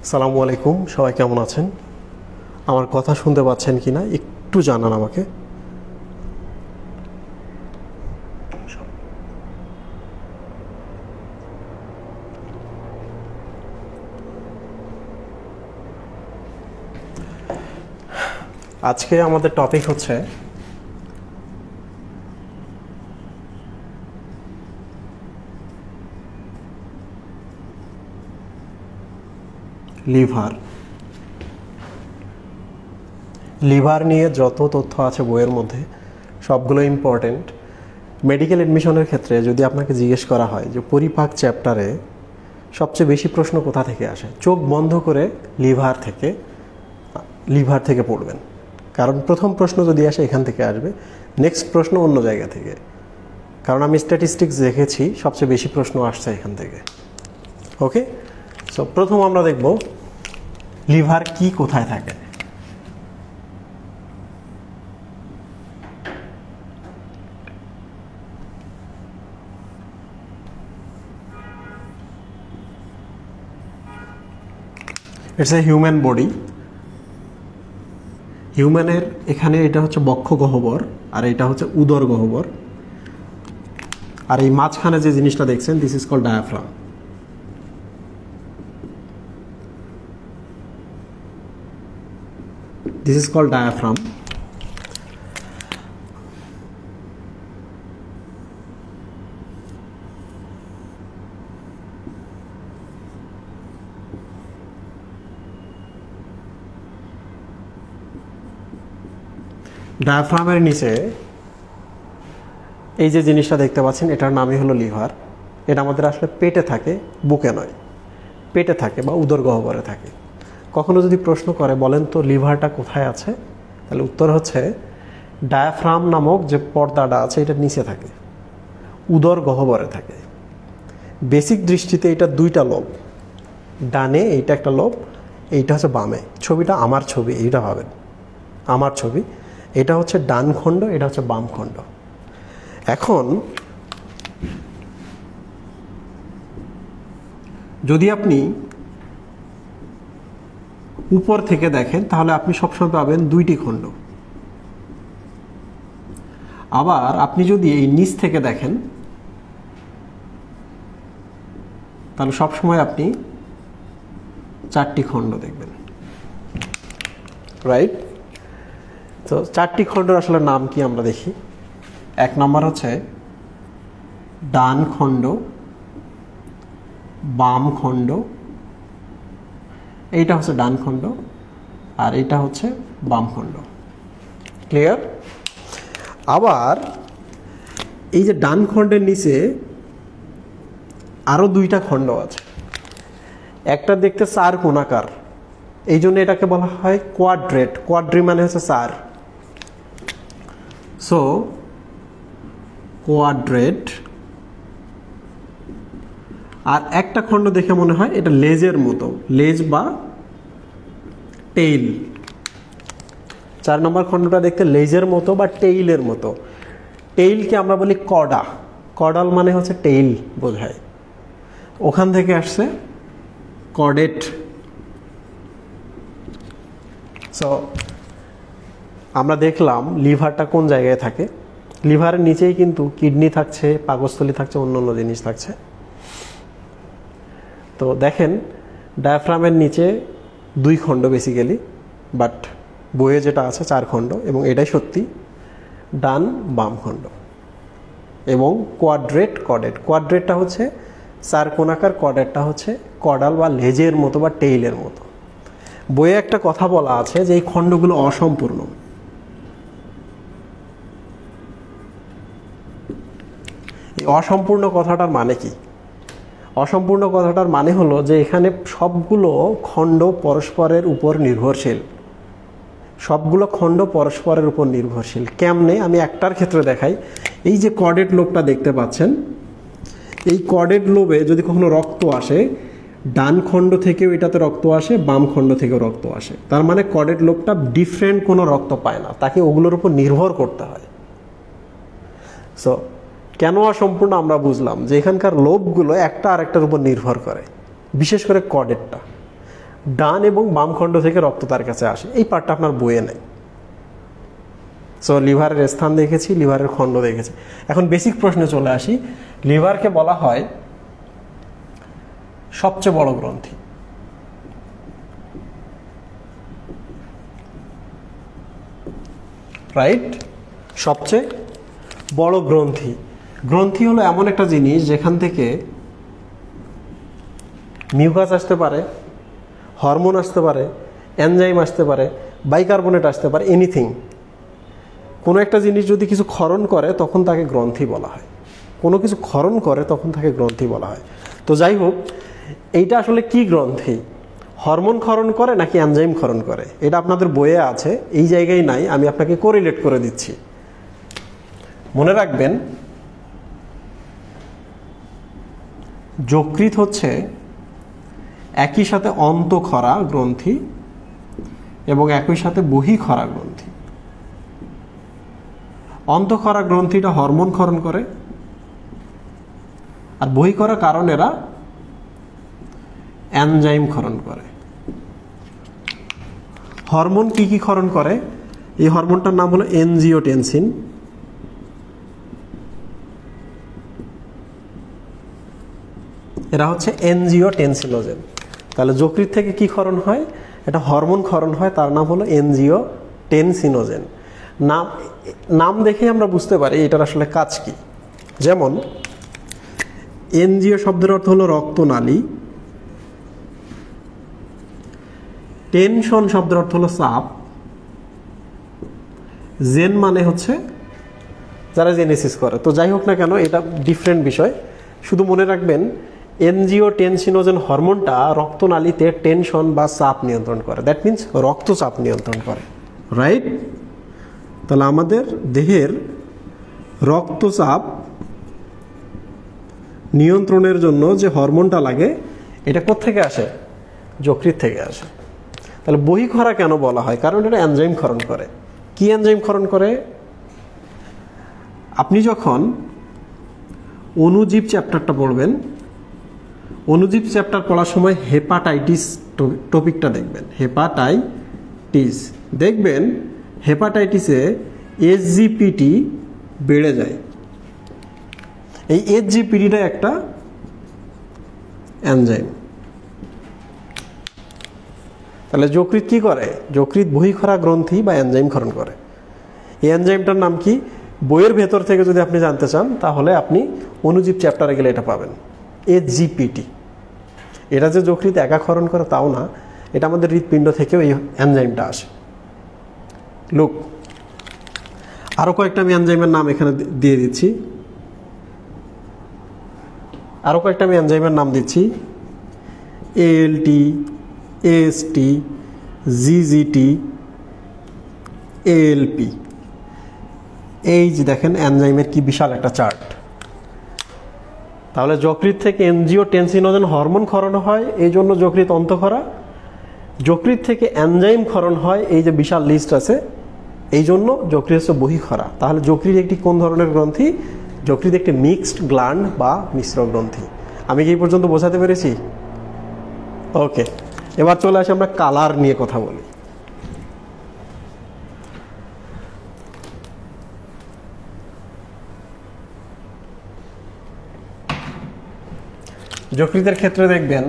আসসালামু আলাইকুম, সবাই কেমন আছেন? আমার কথা শুনতে পাচ্ছেন কিনা একটু জানান আমাকে। আজকে আমাদের টপিক হচ্ছে লিভার। লিভার নিয়ে যত তথ্য আছে বইয়ের মধ্যে সবগুলো ইম্পর্টেন্ট। মেডিকেল অ্যাডমিশনের ক্ষেত্রে যদি আপনাকে জিজ্ঞেস করা হয় যে পরিপাক চ্যাপ্টারে সবচেয়ে বেশি প্রশ্ন কোথা থেকে আসে, চোখ বন্ধ করে লিভার থেকে পড়বেন, কারণ প্রথম প্রশ্ন যদি আসে এখান থেকে আসবে, নেক্সট প্রশ্ন অন্য জায়গা থেকে। কারণ আমি স্ট্যাটিস্টিক্স দেখেছি, সবচেয়ে বেশি প্রশ্ন আসছে এখান থেকে। ওকে, সো প্রথম আমরা দেখব লিভার কি কোথায় থাকে। It's a human body. হিউম্যানের এখানে এটা হচ্ছে বক্ষ গহ্বর আর এটা হচ্ছে উদর গহ্বর, আর এই মাঝখানে যে জিনিসটা দেখছেন this is called diaphragm. This is called diaphragm. ডায়াফ্রামের নিচে এই যে জিনিসটা দেখতে পাচ্ছেন এটার নামই হলো লিভার। এটা আমাদের আসলে পেটে থাকে, বুকে নয়, পেটে থাকে বা উদর গহ্বরে থাকে। কখনো যদি প্রশ্ন করে বলেন তো লিভারটা কোথায় আছে, তাহলে উত্তর হচ্ছে ডায়াফ্রাম নামক যে পর্দাটা আছে এটার নিচে থাকে, উদর গহ্বরে থাকে। বেসিক দৃষ্টিতে এটা দুইটা লোব, ডানে এইটা একটা লোব, এইটা হচ্ছে বামে। ছবিটা আমার ছবি, এইটা ভাবেন আমার ছবি। এটা হচ্ছে ডান খণ্ড, এটা হচ্ছে বাম খণ্ড। এখন যদি আপনি উপর থেকে দেখেন তাহলে আপনি সবসময় পাবেন দুইটি খণ্ড। আবার আপনি যদি এই নিচ থেকে দেখেন তাহলে সবসময় আপনি চারটি খণ্ড দেখবেন, রাইট? তো চারটি খণ্ডের আসলে নাম কি আমরা দেখি। এক নম্বর হচ্ছে ডান খণ্ড, বাম খণ্ড, এইটা হচ্ছে ডান খণ্ড আর এইটা হচ্ছে বাম খণ্ড। ক্লিয়ার? আবার এই যে ডান খণ্ডের নিচে আরো দুইটা খণ্ড আছে, একটা দেখতে চার কোণাকার, এই জন্য এটাকে বলা হয় কোয়াড্রেট। কোয়াড্রি মানে হচ্ছে চার, সো কোয়াড্রেট। আর একটা খণ্ড দেখে মনে হয় এটা লেজের মতো, লেজ বা টেইল। 4 নম্বর খণ্ডটা দেখতে লেজের মতো বা টেইলের মতো। টেইলকে আমরা বলি কডা, কডাল মানে হচ্ছে টেইল বোঝায়, ওখান থেকে আসছে কডেট। সো আমরা দেখলাম লিভারটা কোন জায়গায় থাকে। লিভারের নিচেই কিন্তু কিডনি থাকছে, পাকস্থলী থাকছে, অন্য অন্য জিনিস থাকছে। তো দেখেন ডায়াফ্রামের নিচে দুই খণ্ড বেসিক্যালি, বাট বইয়ে যেটা আছে চার খণ্ড, এবং এটাই সত্যি, ডান বাম খণ্ড। এবং কোয়াড্রেট, কডেট। কোয়াড্রেটটা হচ্ছে চার কোণাকার, কডেটটা হচ্ছে কডাল বা লেজের মতো বা টেইলের মতো। বইয়ে একটা কথা বলা আছে যে এই খণ্ডগুলো অসম্পূর্ণ। এই অসম্পূর্ণ কথাটার মানে কি? অসম্পূর্ণ কথাটার মানে হলো যে এখানে সবগুলো খণ্ড পরস্পরের উপর নির্ভরশীল। সবগুলো খণ্ড পরস্পরের উপর নির্ভরশীল। কেমনে? আমি একটার ক্ষেত্রে দেখাই। এই যে কডেট লোবটা দেখতে পাচ্ছেন, এই কডেট লোবে যদি কখনো রক্ত আসে, ডান খণ্ড থেকেও এটাতে রক্ত আসে, বাম খণ্ড থেকেও রক্ত আসে। তার মানে কডেট লোবটা ডিফারেন্ট কোনো রক্ত পায় না, তাকে ওগুলোর উপর নির্ভর করতে হয়। সো কেন অসম্পূর্ণ আমরা বুঝলাম যে এখানকার লোবগুলো একটা আরেকটার উপর নির্ভর করে, বিশেষ করে কডেটটা। ডান এবং বাম খণ্ড থেকে রক্ত তার কাছে আসে, এই পার্টটা আপনার বইয়ে নেই। সো লিভারের স্থান দেখেছি, লিভারের খণ্ড দেখেছি। এখন বেসিক প্রশ্নে চলে আসি। লিভারকে বলা হয় সবচেয়ে বড় গ্রন্থি। রাইট, সবচেয়ে বড় গ্রন্থি। গ্রন্থি হলো এমন একটা জিনিস যেখান থেকে মিউকাস আসতে পারে, হরমোন আসতে পারে, এনজাইম আসতে পারে, বাইকার্বনেট আসতে পারে, এনিথিং। কোনো একটা জিনিস যদি কিছু ক্ষরণ করে তখন তাকে গ্রন্থি বলা হয়। কোনো কিছু ক্ষরণ করে তখন তাকে গ্রন্থি বলা হয়। তো যাই হোক, এইটা আসলে কি গ্রন্থি? হরমোন ক্ষরণ করে নাকি এনজাইম ক্ষরণ করে? এটা আপনাদের বইয়ে আছে, এই জায়গায় নাই, আমি আপনাকে কোরিলেট করে দিচ্ছি। মনে রাখবেন, যকৃৎ হচ্ছে একই সাথে অন্তঃক্ষরা গ্রন্থি এবং একই সাথে বহিঃক্ষরা গ্রন্থি। অন্তঃক্ষরা গ্রন্থিটা হরমোন ক্ষরণ করে, আর বহিঃক্ষরা কারণ এরা এনজাইম ক্ষরণ করে। হরমোন কি কি ক্ষরণ করে? এই হরমোনটার নাম হলো এনজিওটেনসিন। এরা হচ্ছে এনজিওটেনসিনোজেন। তাহলে যকৃৎ থেকে কি ক্ষরণ হয়? এটা হরমোন ক্ষরণ হয়, তার নাম হলো এনজিওটেনসিনোজেন। নাম দেখে আমরা বুঝতে পারি এটার আসলে কাজ কি। যেমন এনজিও শব্দের অর্থ হলো রক্তনালী, টেনশন শব্দের অর্থ হলো চাপ, জেন মানে হচ্ছে যারা জেনেসিস করে। তো যাই হোক না কেন, এটা ডিফারেন্ট বিষয়। শুধু মনে রাখবেন, এনজিওটেনসিনোজেন হরমোনটা রক্তনালীতে টেনশন বা চাপ নিয়ন্ত্রণ করে। দ্যাট মিনস রক্তচাপ নিয়ন্ত্রণ করে। রাইট? তাহলে আমাদের দেহের রক্তচাপ নিয়ন্ত্রণের জন্য যে হরমোনটা লাগে, এটা কোত্থেকে আসে? যকৃৎ থেকে আসে। তাহলে বহিঃক্ষরা কেন বলা হয়? কারণ এটা এনজাইম ক্ষরণ করে। কি এনজাইম ক্ষরণ করে? আপনি যখন অণুজীব চ্যাপ্টারটা পড়বেন, অণুজীব চ্যাপ্টার পড়ার সময় হেপাটাইটিস টপিকটা দেখবেন। হেপাটাইটিস দেখবেন, হেপাটাইটিসে এসজিপিটি বেড়ে যায়। এই এসজিপিটিটা একটা এনজাইম। তাহলে যকৃৎ কি করে? যকৃৎ বহিঃক্ষরা গ্রন্থি বা এনজাইম ক্ষরণ করে। এই এনজাইমটার নাম কি? বইয়ের ভেতর থেকে যদি আপনি জানতে চান তাহলে আপনি অণুজীব চ্যাপ্টারে গেলে এটা পাবেন, এসজিপিটি। এটা যে যকৃৎ একা ক্ষরণ করে তাও না, এটা আমাদের হৃৎপিণ্ড থেকেও এই এনজাইমটা আসে। লুক, আরও কয়েকটা আমি এনজাইমের নাম এখানে দিয়ে দিচ্ছি। আরও কয়েকটা আমি এনজাইমের নাম দিচ্ছি। ALT, AST, জিজিটি, ALP. এই যে দেখেন এনজাইমের কি বিশাল একটা চার্ট। তাহলে যকৃৎ থেকে এনজিওটেনসিনোজেন হরমোন ক্ষরণ হয়, এই জন্য যকৃৎ অন্তঃক্ষরা। যকৃৎ থেকে এনজাইম ক্ষরণ হয়, এই যে বিশাল লিস্ট আছে, এই জন্য যকৃৎ হচ্ছে বহিঃক্ষরা। তাহলে যকৃৎ একটি কোন ধরনের গ্রন্থি? যকৃৎ একটি মিক্সড গ্ল্যান্ড বা মিশ্র গ্রন্থি। আমি কি এই পর্যন্ত বোঝাতে পেরেছি? ওকে, এবার চলে আসি আমরা কালার নিয়ে কথা বলি। যকৃতের ক্ষেত্রে দেখবেন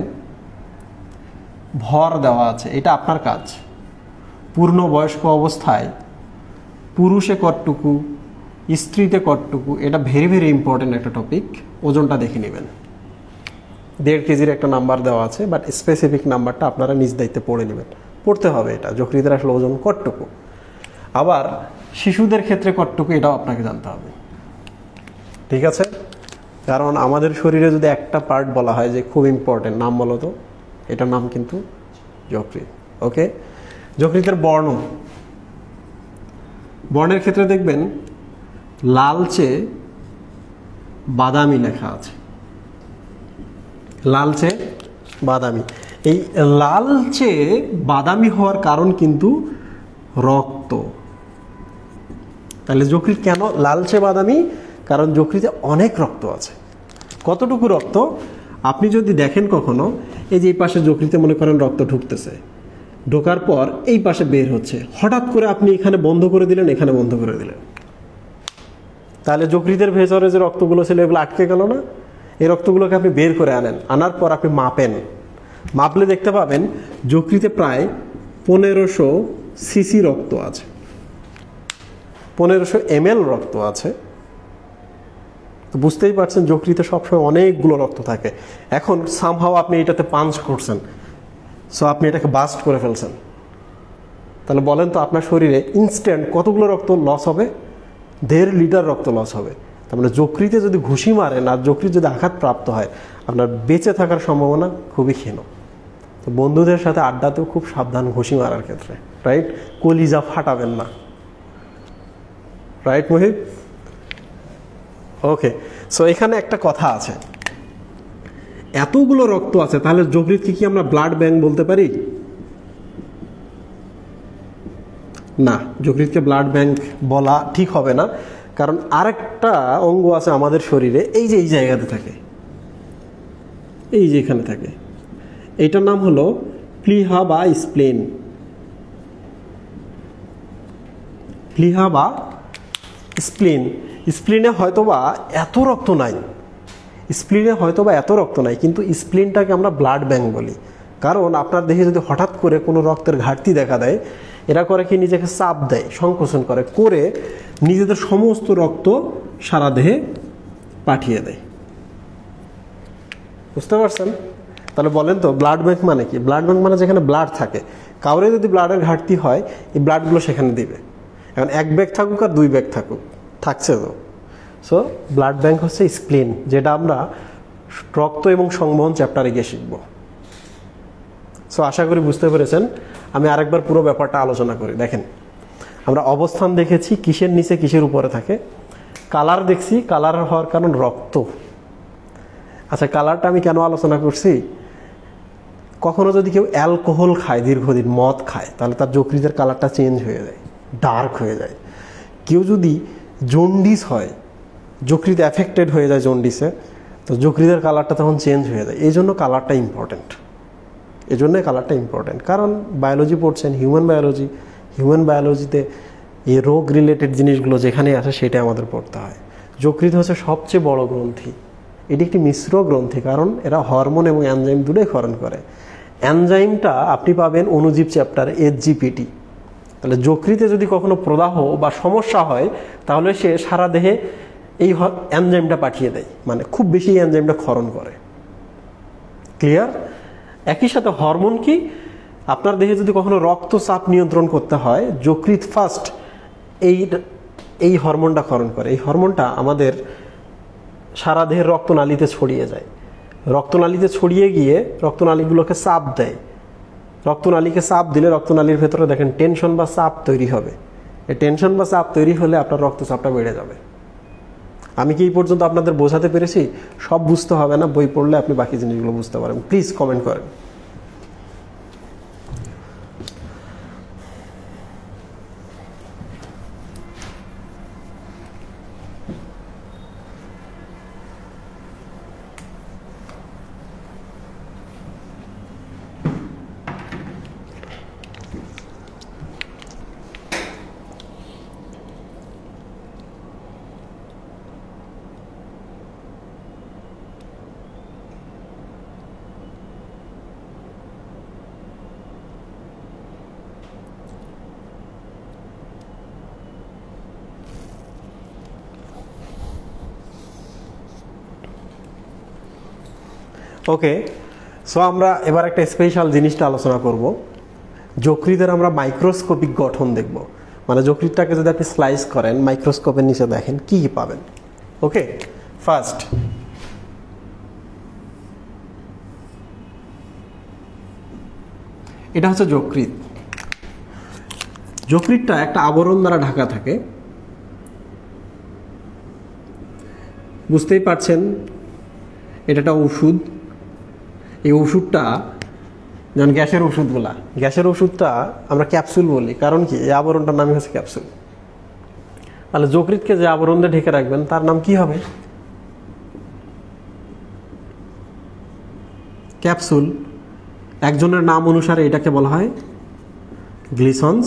ভর দেওয়া আছে, এটা আপনার কাজ। পূর্ণবয়স্ক অবস্থায় পুরুষে কতটুকু, স্ত্রীতে কতটুকু, এটা ভেরি ভেরি ইম্পর্টেন্ট একটা টপিক। ওজনটা দেখে নেবেন। 1.5 কেজির একটা নাম্বার দেওয়া আছে, বাট স্পেসিফিক নাম্বারটা আপনারা নিজ দায়িত্বে পড়ে নেবেন। পড়তে হবে এটা, যকৃতের আসলে ওজন কতটুকু। আবার শিশুদের ক্ষেত্রে কতটুকু, এটাও আপনাকে জানতে হবে। ঠিক আছে? কারণ আমাদের শরীরে যদি একটা পার্ট বলা হয় যে খুব ইম্পর্টেন্ট, নাম বলো তো, এটার নাম কিন্তু যকৃৎ। ওকে, যকৃতের বর্ণ। বর্ণের ক্ষেত্রে দেখবেন লালচে বাদামি লেখা আছে। লালচে বাদামি। এই লালচে বাদামি হওয়ার কারণ কিন্তু রক্ত। তাহলে যকৃৎ কেন লালচে বাদামি? কারণ যকৃতে অনেক রক্ত আছে। কতটুকু রক্ত? আপনি যদি দেখেন কখনো, এই যে এই পাশে যকৃতে মনে করেন রক্ত ঢুকতেছে, ঢোকার পর এই পাশে বের হচ্ছে, হঠাৎ করে আপনি এখানে বন্ধ করে দিলেন, এখানে বন্ধ করে দিলেন, তাহলে যকৃতের ভেতরে যে রক্তগুলো ছিল এগুলো আটকে গেল না? এই রক্তগুলোকে আপনি বের করে আনেন, আনার পর আপনি মাপেন, মাপলে দেখতে পাবেন যকৃতে প্রায় 1500 সিসি রক্ত আছে, 1500 ml রক্ত আছে। তো বুঝতেই পারছেন যকৃতে সবসময় অনেকগুলো রক্ত থাকে। এখন সামহাও আপনি এটাতে পাঞ্চ করছেন, সো আপনি এটাকে বাস্ট করে ফেলছেন, তাহলে বলেন তো আপনার শরীরে ইনস্ট্যান্ট কতগুলো রক্ত লস হবে? 1.5 লিটার রক্ত লস হবে। তার মানে যকৃতে যদি ঘুষি মারেন আর যকৃত যদি আঘাতপ্রাপ্ত হয়, আপনার বেঁচে থাকার সম্ভাবনা খুবই ক্ষীণ। তো বন্ধুদের সাথে আড্ডাতেও খুব সাবধান ঘুষি মারার ক্ষেত্রে, রাইট? কলিজা ফাটাবেন না, রাইট মুহিব? ওকে, সো এখানে একটা কথা আছে, এতগুলো রক্ত আছে, তাহলে যকৃতকে কি আমরা ব্লাড ব্যাংক বলতে পারি? না, যকৃতকে ব্লাড ব্যাংক বলা ঠিক হবে না, কারণ আরেকটা অঙ্গ আছে আমাদের শরীরে, এই যে এই জায়গাতে থাকে, এই যে এখানে থাকে, এইটার নাম হলো প্লিহা বা স্প্লেন। প্লিহা বা স্প্লিন। স্প্লিনে হয়তোবা এত রক্ত নাই, স্প্লিনে হয়তোবা এত রক্ত নাই, কিন্তু স্প্লিনটাকে আমরা ব্লাড ব্যাংক বলি, কারণ আপনার দেহে যদি হঠাৎ করে কোনো রক্তের ঘাটতি দেখা দেয়, এরা করে কি নিজেকে চাপ দেয়, সংকোচন করে, করে নিজেদের সমস্ত রক্ত সারা দেহে পাঠিয়ে দেয়। বুঝতে পারছেন? তাহলে বলেন তো ব্লাড ব্যাংক মানে কি? ব্লাড ব্যাংক মানে যেখানে ব্লাড থাকে, কাউরে যদি ব্লাডের ঘাটতি হয় এই ব্লাডগুলো সেখানে দিবে। এখন 1 ব্যাগ থাকুক আর 2 ব্যাগ থাকুক, থাকছে তো। সো ব্লাড ব্যাংক হচ্ছে স্প্লিন, যেটা আমরা রক্ত এবং সংবহন চ্যাপ্টারে গিয়ে শিখব। সো আশা করি বুঝতে পেরেছেন। আমি আরেকবার পুরো ব্যাপারটা আলোচনা করি। দেখেন, আমরা অবস্থান দেখেছি কিসের নিচে কিসের উপরে থাকে, কালার দেখছি, কালার হওয়ার কারণ রক্ত। আচ্ছা, কালারটা আমি কেন আলোচনা করছি? কখনো যদি কেউ অ্যালকোহল খায়, দীর্ঘদিন মদ খায়, তাহলে তার যকৃতের কালারটা চেঞ্জ হয়ে যায়, ডার্ক হয়ে যায়। কেউ যদি জন্ডিস হয়, যকৃত অ্যাফেক্টেড হয়ে যায় জন্ডিসে, তো যকৃতের কালারটা তখন চেঞ্জ হয়ে যায়। এই জন্য কালারটা ইম্পর্টেন্ট, এই জন্যই কালারটা ইম্পর্টেন্ট। কারণ বায়োলজি পড়ছেন, হিউম্যান বায়োলজি, হিউম্যান বায়োলজিতে এই রোগ রিলেটেড জিনিসগুলো যেখানে আসে সেটা আমাদের পড়তে হয়। যকৃত হচ্ছে সবচেয়ে বড় গ্রন্থি, এটি একটি মিশ্র গ্রন্থি, কারণ এরা হরমোন এবং এনজাইম দুটোই ক্ষরণ করে। এনজাইমটা আপনি পাবেন অণুজীব চ্যাপ্টারে, SGPT। তাহলে যকৃতে যদি কখনো প্রদাহ বা সমস্যা হয়, তাহলে সে সারা দেহে এই এনজাইমটা পাঠিয়ে দেয়, মানে খুব বেশি এনজাইমটা ক্ষরণ করে। ক্লিয়ার? একই সাথে হরমোন কি, আপনার দেহে যদি কখনো রক্তচাপ নিয়ন্ত্রণ করতে হয়, যকৃত ফার্স্ট এই হরমোনটা ক্ষরণ করে। এই হরমোনটা আমাদের সারা দেহের রক্তনালীতে ছড়িয়ে যায়, রক্তনালীতে ছড়িয়ে গিয়ে রক্তনালীগুলোকে চাপ দেয়। রক্তনালীকে চাপ দিলে রক্তনালীর ভেতরে দেখেন টেনশন বা চাপ তৈরি হবে। এই টেনশন বা চাপ তৈরি হলে আপনার রক্তচাপটা বেড়ে যাবে। আমি কি এই পর্যন্ত আপনাদের বোঝাতে পেরেছি? সব বুঝতে হবে না, বই পড়লে আপনি বাকি জিনিসগুলো বুঝতে পারেন। প্লিজ কমেন্ট করেন। ওকে, সো আমরা এবার একটা স্পেশাল জিনিসটা আলোচনা করব। যকৃতের আমরা মাইক্রোস্কোপিক গঠন দেখব, মানে যকৃতটাকে যদি আপনি স্লাইস করেন, মাইক্রোস্কোপের নিচে দেখেন কি কি পাবেন। ওকে, ফার্স্ট এটা হচ্ছে যকৃত। যকৃতটা একটা আবরণ দ্বারা ঢাকা থাকে, বুঝতেই পারছেন। এটা একটা ওষুধ। এই ওষুধটা যেমন গ্যাসের ওষুধগুলা, গ্যাসের ওষুধটা আমরা ক্যাপসুল বলি, কারণ কি এই আবরণটার নামই হচ্ছে ক্যাপসুল। তাহলে যকৃতকে যে আবরণ দিয়ে ঢেকে রাখবেন তার নাম কি হবে? ক্যাপসুল। একজনের নাম অনুসারে এটাকে বলা হয় গ্লিসন্স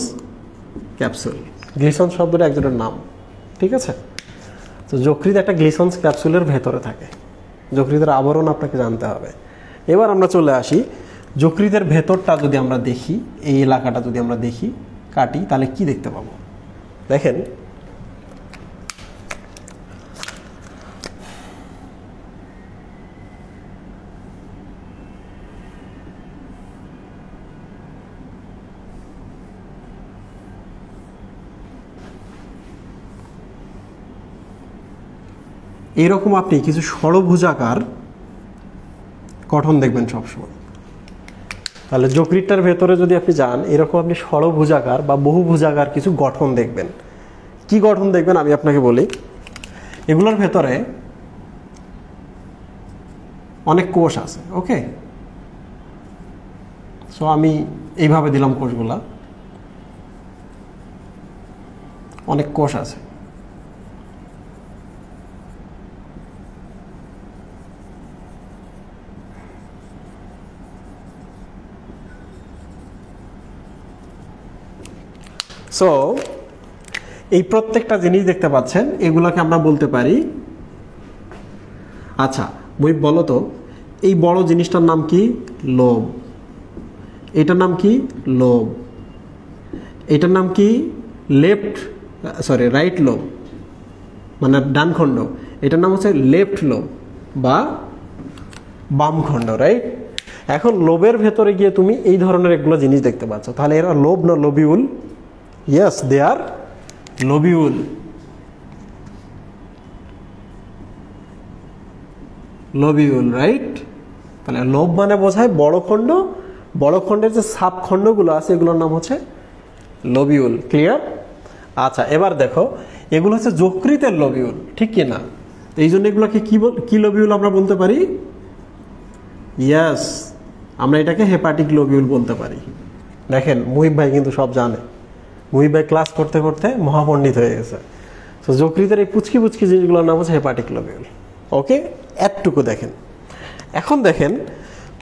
ক্যাপসুল। গ্লিসন্স শব্দটা একজনের নাম, ঠিক আছে? তো যকৃৎ একটা গ্লিসন্স ক্যাপসুলের ভেতরে থাকে। যকৃতের আবরণ আপনাকে জানতে হবে। এবার আমরা চলে আসি, যকৃতের ভেতরটা যদি আমরা দেখি, এই এলাকাটা যদি আমরা দেখি, কাটি, তাহলে কি দেখতে পাবো? দেখেন, এইরকম আপনি কিছু ষড়ভুজাকার গঠন দেখবেন সবসময়। তাহলে যকৃৎটার ভেতরে যদি আপনি যান, এরকম আপনি ষড়ভুজাকার বা বহুভুজাকার কিছু গঠন দেখবেন। কি গঠন দেখবেন আমি আপনাকে বলি। এগুলোর ভেতরে অনেক কোষ আছে, ওকে? সো আমি এইভাবে দিলাম কোষগুলা, অনেক কোষ আছে। সো এই প্রত্যেকটা জিনিস দেখতে পাচ্ছেন, এগুলোকে আমরা বলতে পারি, আচ্ছা মুহিব বলো তো, এই বড় জিনিসটার নাম কি? লোব। এটার নাম কি? লোব। এটার নাম কি? রাইট লোব, মানে ডান খণ্ড। এটার নাম হচ্ছে লেফট লোব বা বাম খণ্ড, রাইট? এখন লোবের ভেতরে গিয়ে তুমি এই ধরনের এগুলো জিনিস দেখতে পাচ্ছ, তাহলে এরা লোব না lobule? Yes, they are lobule. Lobule, right? তাহলে লোব মানে বোঝায় বড় খণ্ড, বড় খণ্ডের যে সাব খণ্ডগুলো আছে এগুলোর নাম হচ্ছে লবিউল। ক্লিয়ার? আচ্ছা, এবার দেখো, এগুলো হচ্ছে যকৃতের লবিউল, ঠিক কি না? এই জন্য এগুলোকে কি লবিউল আমরা বলতে পারি? ইয়েস, আমরা এটাকে হেপাটিক লবিউল বলতে পারি। দেখেন, মুহিব ভাই কিন্তু সব জানে। মুহিব ভাই ক্লাস করতে করতে মহাপণ্ডিত হয়ে গেছে। তো যকৃতের এই পুচকি পুচকি জিনিসগুলোর নাম হচ্ছে হেপাটিক লবিউল। ওকে, এতটুকু দেখেন। এখন দেখেন,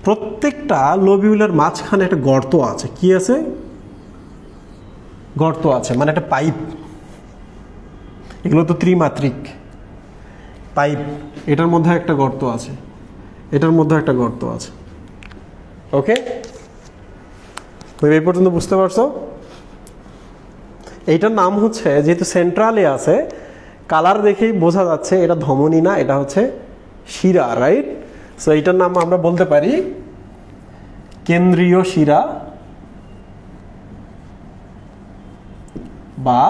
প্রত্যেকটা লবিউলের মাঝখানে একটা গর্ত আছে। কি আছে? গর্ত আছে, মানে একটা পাইপ। এগুলো তো ত্রিমাত্রিক পাইপ। এটার মধ্যে একটা গর্ত আছে, এটার মধ্যে একটা গর্ত আছে। ওকে, এই পর্যন্ত বুঝতে পারছো? এইটার নাম হচ্ছে, যেহেতু সেন্ট্রালে আছে, কালার দেখেই বোঝা যাচ্ছে এটা ধমনী না, এটা হচ্ছে শিরা, রাইট? সো এইটার নাম আমরা বলতে পারি কেন্দ্রীয় শিরা বা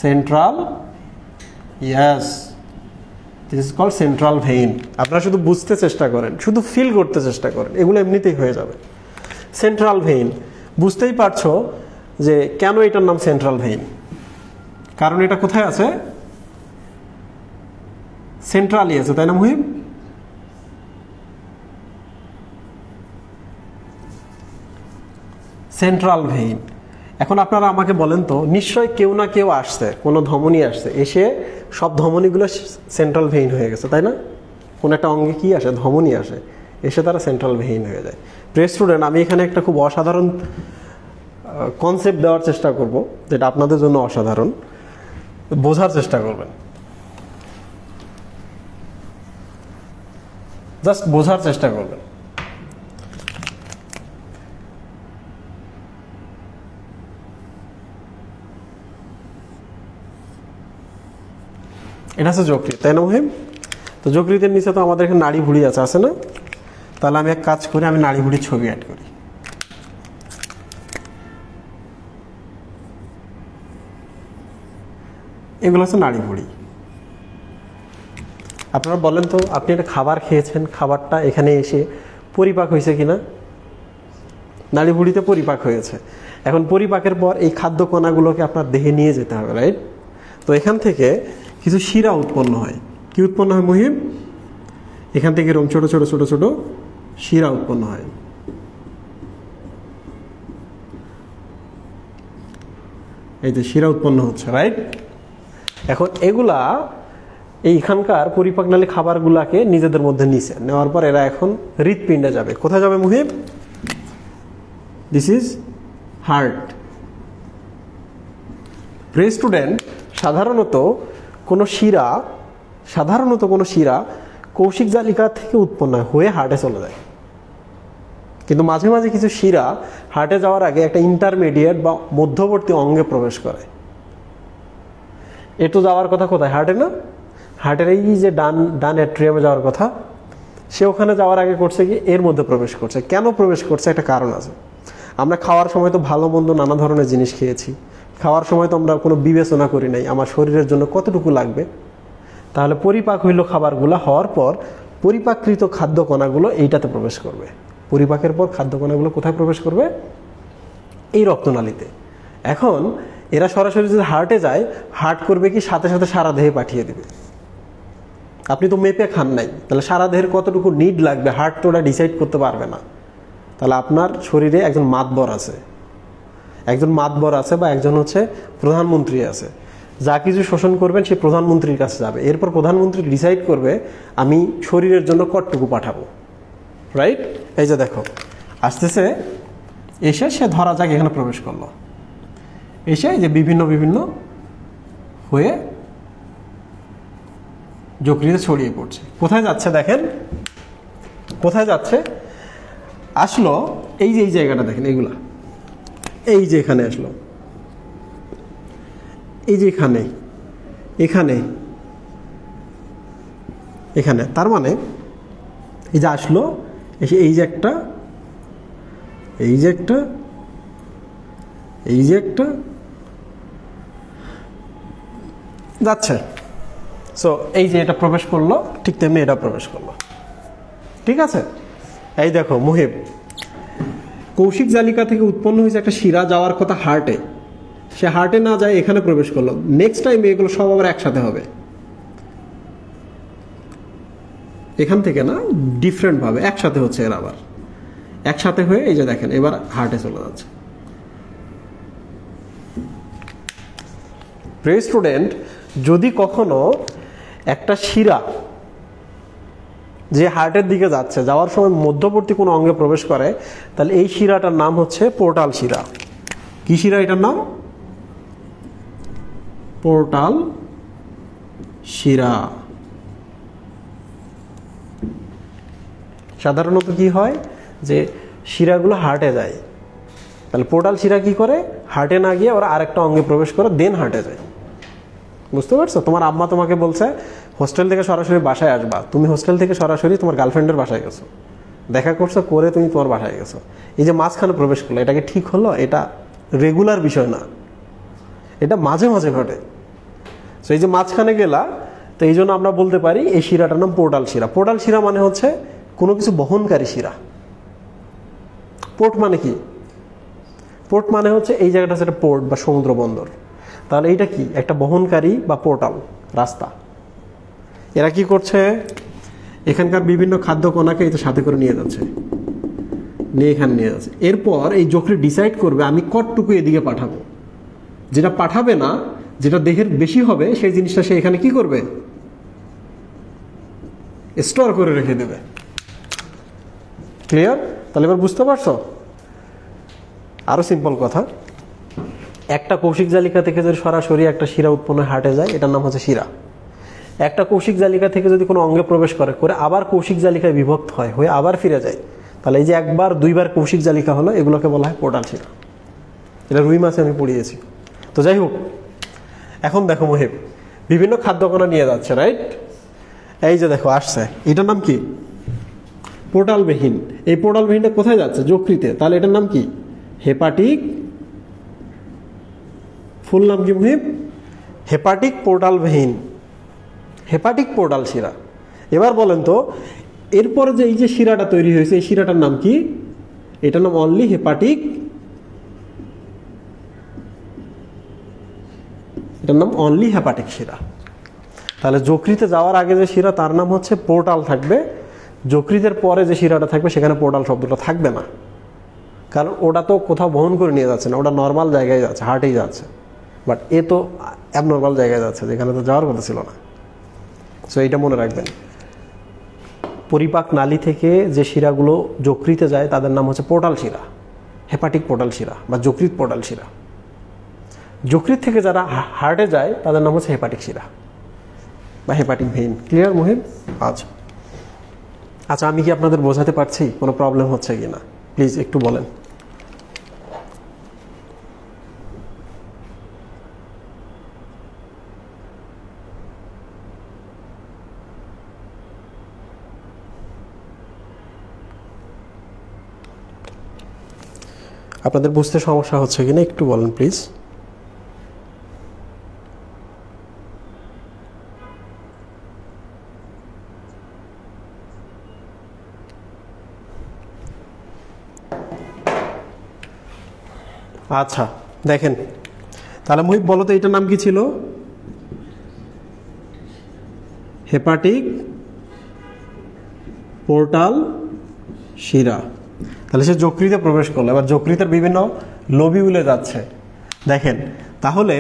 central, yes, this is called central vein. আপনারা শুধু বুঝতে চেষ্টা করেন, শুধু ফিল করতে চেষ্টা করেন, এগুলো এমনিতেই হয়ে যাবে। সেন্ট্রাল ভেইন, বুঝতেই পারছো যে কেন এটার নাম সেন্ট্রাল ভেইন। কারণ এটা কোথায় আছে? সেন্ট্রালি আছে, তাই না মুহিব? Central vein. এখন আপনারা আমাকে বলেন তো, নিশ্চয় কেউ না কেউ আসছে, কোনো ধমনী আসছে, এসে সব ধমনীগুলো সেন্ট্রাল ভেইন হয়ে গেছে, তাই না? কোন একটা অঙ্গে কি আসে? ধমনী আসে, এসে তারা সেন্ট্রাল ভেইন হয়ে যায়। প্রিয় স্টুডেন্ট, আমি এখানে একটা খুব অসাধারণ কনসেপ্ট দেওয়ার চেষ্টা করব, যেটা আপনাদের জন্য অসাধারণ, বোঝার চেষ্টা করবেন, জাস্ট বোঝার চেষ্টা করবেন। এটা হচ্ছে যকৃৎ, তাই না মুহিম? তো যকৃতের নিচে তো আমাদের এখানে নাড়ি ভুঁড়ি আছে না? তাহলে আমি এক কাজ করি, আমি নাড়ি ভুঁড়ির ছবি অ্যাড করি। এগুলো হচ্ছে নাড়ি ভুঁড়ি। আপনারা বলেন তো, আপনি একটা খাবার খেয়েছেন, খাবারটা এখানে এসে পরিপাক হয়েছে কিনা? নাড়ি ভুঁড়িতে পরিপাক হয়েছে। এখন পরিপাকের পর এই খাদ্য কণাগুলোকে আপনার দেহে নিয়ে যেতে হবে, রাইট? তো এখান থেকে কিছু শিরা উৎপন্ন হয়। কি উৎপন্ন হয় মুহিব? এখান থেকে এরকম ছোট ছোট ছোট ছোট শিরা উৎপন্ন হয়। এই যে শিরা উৎপন্ন হচ্ছে, রাইট? এখন এগুলা এইখানকার পরিপাকনালী খাবারগুলাকে নিজেদের মধ্যে নিছে, নেওয়ার পর এরা এখন হৃৎপিণ্ডে যাবে। কোথায় যাবে মুহিব? This is heart. প্রিয় স্টুডেন্ট, সাধারণত কোনো শিরা কৌশিক জালিকা থেকে উৎপন্ন হয়ে হার্টে চলে যায়, কিন্তু মাঝে মাঝে কিছু শিরা হার্টে যাওয়ার আগে একটা ইন্টারমিডিয়েট বা মধ্যবর্তী অঙ্গে প্রবেশ করে। এটু যাওয়ার কথা কোথায়? হার্টে না? হার্টের এই যে ডান অ্যাট্রিয়ামে যাওয়ার কথা, সে ওখানে যাওয়ার আগে করছে কি এর মধ্যে প্রবেশ করছে। কেন প্রবেশ করছে? একটা কারণ আছে। আমরা খাওয়ার সময় তো ভালো মন্দ নানা ধরনের জিনিস খেয়েছি, খাওয়ার সময় তো আমরা কোনো বিবেচনা করি নাই আমার শরীরের জন্য কতটুকু লাগবে। তাহলে পরিপাক হইল খাবারগুলো, হওয়ার পর পরিপাকৃত খাদ্য কণাগুলো এইটাতে প্রবেশ করবে। পরিপাকের পর খাদ্য কণাগুলো কোথায় প্রবেশ করবে? এই রক্তনালীতে। এখন এরা সরাসরি যদি হার্টে যায়, হার্ট করবে কি সাথে সাথে সারা দেহে পাঠিয়ে দিবে। আপনি তো মেপে খান নাই, তাহলে সারা দেহের কতটুকু নিড লাগবে হার্ট তো ওটা ডিসাইড করতে পারবে না। তাহলে আপনার শরীরে একজন মাতবর আছে বা একজন হচ্ছে প্রধানমন্ত্রী আছে, যা কিছু শোষণ করবেন সে প্রধানমন্ত্রীর কাছে যাবে। এরপর প্রধানমন্ত্রী ডিসাইড করবে আমি শরীরের জন্য কতটুকু পাঠাবো, রাইট? এই যে দেখো আসতেছে, এসে সে ধরা যাক এখানে প্রবেশ করলো, এসে যে বিভিন্ন হয়ে যকৃতে ছড়িয়ে পড়ছে। কোথায় যাচ্ছে দেখেন, কোথায় যাচ্ছে? আসলো এই যে এই জায়গাটা দেখেন, এইগুলা এই যে এখানে আসলো, এই যে এখানে তার মানে এই যে আসলো, এসে এই যে একটা যাচ্ছে। সো এই যে এটা প্রবেশ করলো, ঠিক তেমনি এটা প্রবেশ করলো, ঠিক আছে? এই দেখো মুহিব, কৌশিক জালিকা থেকে উৎপন্ন হয়েছে একটা শিরা, যাওয়ার কথা হার্টে, সে হার্টে না যায় এখানে প্রবেশ করলো। নেক্সট টাইম এগুলো সব আবার একসাথে হবে, এখান থেকে না, ডিফারেন্ট ভাবে একসাথে হচ্ছে। এর আবার একসাথে হয়ে এই যে দেখেন এবার হার্টে চলে যাচ্ছে। প্রিয় স্টুডেন্ট, যদি কখনো একটা শিরা যে হার্টের দিকে যাচ্ছে, যাওয়ার সময় মধ্যবর্তী কোনো অঙ্গে প্রবেশ করে, তাহলে এই শিরাটার নাম হচ্ছে পোর্টাল শিরা। কি শিরা? এটার নাম পোর্টাল শিরা। সাধারণত কি হয় যে শিরাগুলো হার্টে যায়, তাহলে পোর্টাল শিরা কি করে? হার্টে না গিয়ে ওরা আরেকটা অঙ্গে প্রবেশ করে দেন হার্টে যায়। বুঝতে পারছো? তোমার আম্মা তোমাকে বলছে হোস্টেল থেকে সরাসরি বাসায় আসবা, তুমি হোস্টেল থেকে সরাসরি তোমার গার্লফ্রেন্ডের বাসায় গেছো, দেখা করছো, করে তুমি তোমার বাসায় গেছো, এই যে মাঝখানে প্রবেশ করলো, এটাকে ঠিক হলো? এটা রেগুলার বিষয় না, এটা মাঝে মাঝে ঘটে। তো এই যে মাঝখানে গেলা, তো এই জন্য আমরা বলতে পারি এই শিরাটার নাম পোর্টাল শিরা। পোর্টাল শিরা মানে হচ্ছে কোনো কিছু বহনকারী শিরা। পোর্ট মানে কি? পোর্ট মানে হচ্ছে এই জায়গাটা হচ্ছে একটা পোর্ট বা সমুদ্র বন্দর। তাহলে এইটা কি? একটা বহনকারী বা পোর্টাল রাস্তা। এরা কি করছে? এখানকার বিভিন্ন খাদ্য কণাকে এই সাথে করে নিয়ে যাচ্ছে, এখানে নিয়ে যাচ্ছে। এরপর এই যকৃৎ ডিসাইড করবে আমি কতটুকু এদিকে পাঠাবো। যেটা পাঠাবে না, যেটা দেহের বেশি হবে, সেই জিনিসটা সে এখানে কি করবে? স্টোর করে রেখে দেবে। ক্লিয়ার? তাহলে এবার বুঝতে পারছো? আরো সিম্পল কথা, একটা কৌশিক জালিকা থেকে যদি সরাসরি একটা শিরা উৎপন্ন হার্টে যায়, এটার নাম হচ্ছে শিরা। একটা কৌশিক জালিকা থেকে যদি কোনো অঙ্গে প্রবেশ করে আবার কৌশিক জালিকায় বিভক্ত হয়, হয়ে আবার ফিরে যায়, তাহলে এই যে একবার দুইবার কৌশিক জালিকা হলো, এগুলোকে বলা হয় পোর্টাল শিরা। এটা রুই মাছে আমি পড়িয়েছি। তো যাই হোক, এখন দেখো মুহিব, বিভিন্ন খাদ্যকণা নিয়ে যাচ্ছে, রাইট? এই যে দেখো আসছে, এটার নাম কি? পোর্টাল বেহিন। এই পোর্টাল বেহিনটা কোথায় যাচ্ছে? যকৃতে। তাহলে এটার নাম কি? হেপাটিক। ফুল নাম কি Muhib? Hepatic portal vein, hepatic portal শিরা। এবার বলেন তো, এরপরে যে এই যে শিরাটা তৈরি হয়েছে, এই শিরাটার নাম কি? এটার নাম অনলি হেপাটিক, এটার নাম অনলি হেপাটিক শিরা। তাহলে যকৃতে যাওয়ার আগে যে শিরা তার নাম হচ্ছে পোর্টাল থাকবে, যকৃতের পরে যে শিরাটা থাকবে সেখানে পোর্টাল শব্দটা থাকবে না, কারণ ওটা তো কোথাও বহন করে নিয়ে যাচ্ছে না, ওটা নর্মাল জায়গায় যাচ্ছে, হার্টেই যাচ্ছে। বাট এ তো অ্যাবনর্মাল জায়গায় যাচ্ছে, যেখানে তো যাওয়ার কথা ছিল না। সো এটা মনে রাখবেন। পরিপাক নালী থেকে যে শিরাগুলো যকৃতে যায় তাদের নাম হচ্ছে পোর্টাল শিরা, হেপাটিক পোর্টাল শিরা বা যকৃৎ পোর্টাল শিরা। যকৃৎ থেকে যারা হার্টে যায় তাদের নাম হচ্ছে হেপাটিক শিরা বা হেপাটিক ভেইন। ক্লিয়ার মুহিব? আচ্ছা, আমি কি আপনাদের বোঝাতে পারছি? কোনো প্রবলেম হচ্ছে কি না প্লিজ একটু বলেন। আপনাদের বুঝতে সমস্যা হচ্ছে কিনা একটু বলেন প্লিজ। আচ্ছা দেখেন, তাহলে মুহিব বলো তো এটার নাম কি ছিল? হেপাটিক পোর্টাল শিরা। তাহলে সে যকৃতে প্রবেশ করলো, এবার যকৃতের বিভিন্ন লোবিউলে যাচ্ছে। দেখেন তাহলে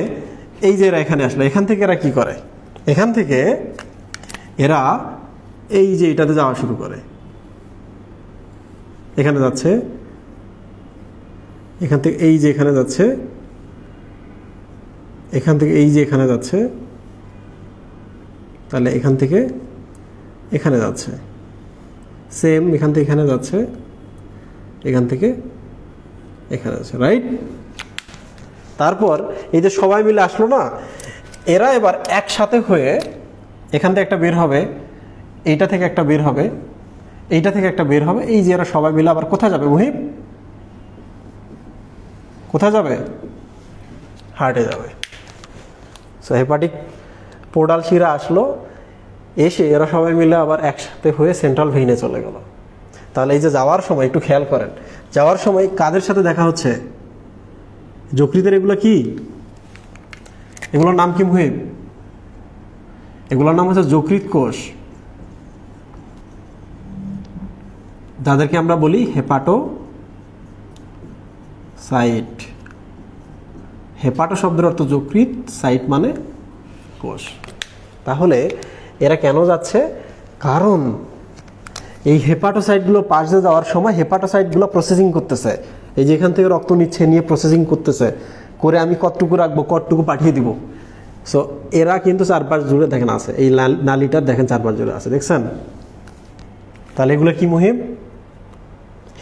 এই যে এরা এখানে আসলো, এখান থেকে এরা কি করে? এখান থেকে এরা এই যে এটাতে যাওয়া শুরু করে, এখানে যাচ্ছে, এখান থেকে এই যে এখানে যাচ্ছে, এখান থেকে এই যে এখানে যাচ্ছে, তাহলে এখান থেকে এখানে যাচ্ছে, সেম এখান থেকে এখানে যাচ্ছে, এখান থেকে এখানে যাচ্ছে, রাইট? তারপর এই যে সবাই মিলে আসলো না, এরা এবার একসাথে হয়ে এখান থেকে একটা বের হবে, এইটা থেকে একটা বের হবে, এইটা থেকে একটা বের হবে, এই যে এরা সবাই মিলে আবার কোথায় যাবে মুহিব? কোথায় যাবে? হার্টে যাবে। সো হেপাটিক পোর্টাল শিরা আসলো, এসে এরা সবাই মিলে আবার একসাথে হয়ে সেন্ট্রাল ভেইনে চলে গেল। তাহলে এই যে যাওয়ার সময় একটু খেয়াল করেন, যাওয়ার সময় কাদের সাথে দেখা হচ্ছে? যকৃতের এগুলো কি? এগুলোর নাম কি মুহিব? এগুলোর নাম হচ্ছে যকৃৎ কোষ, যাদেরকে আমরা বলি হেপাটোসাইট। হেপাটো শব্দের অর্থ যকৃৎ, সাইট মানে কোষ। তাহলে এরা কেন যাচ্ছে? কারণ এই হেপাটোসাইটগুলো পাশ দিয়ে যাওয়ার সময় হেপাটোসাইটগুলো প্রসেসিং করতেছে, এই যে এখান থেকে রক্ত নিচ্ছে, নিয়ে প্রসেসিং করতেছে, করে আমি কতটুকু রাখবো, কতটুকু পাঠিয়ে দিব। সো এরা কিন্তু চারপাশ জুড়ে দেখেন আছে, এই নালীটা দেখেন চারপাশ জুড়ে আছে, দেখছেন? তাহলে এগুলো কি মুহিম?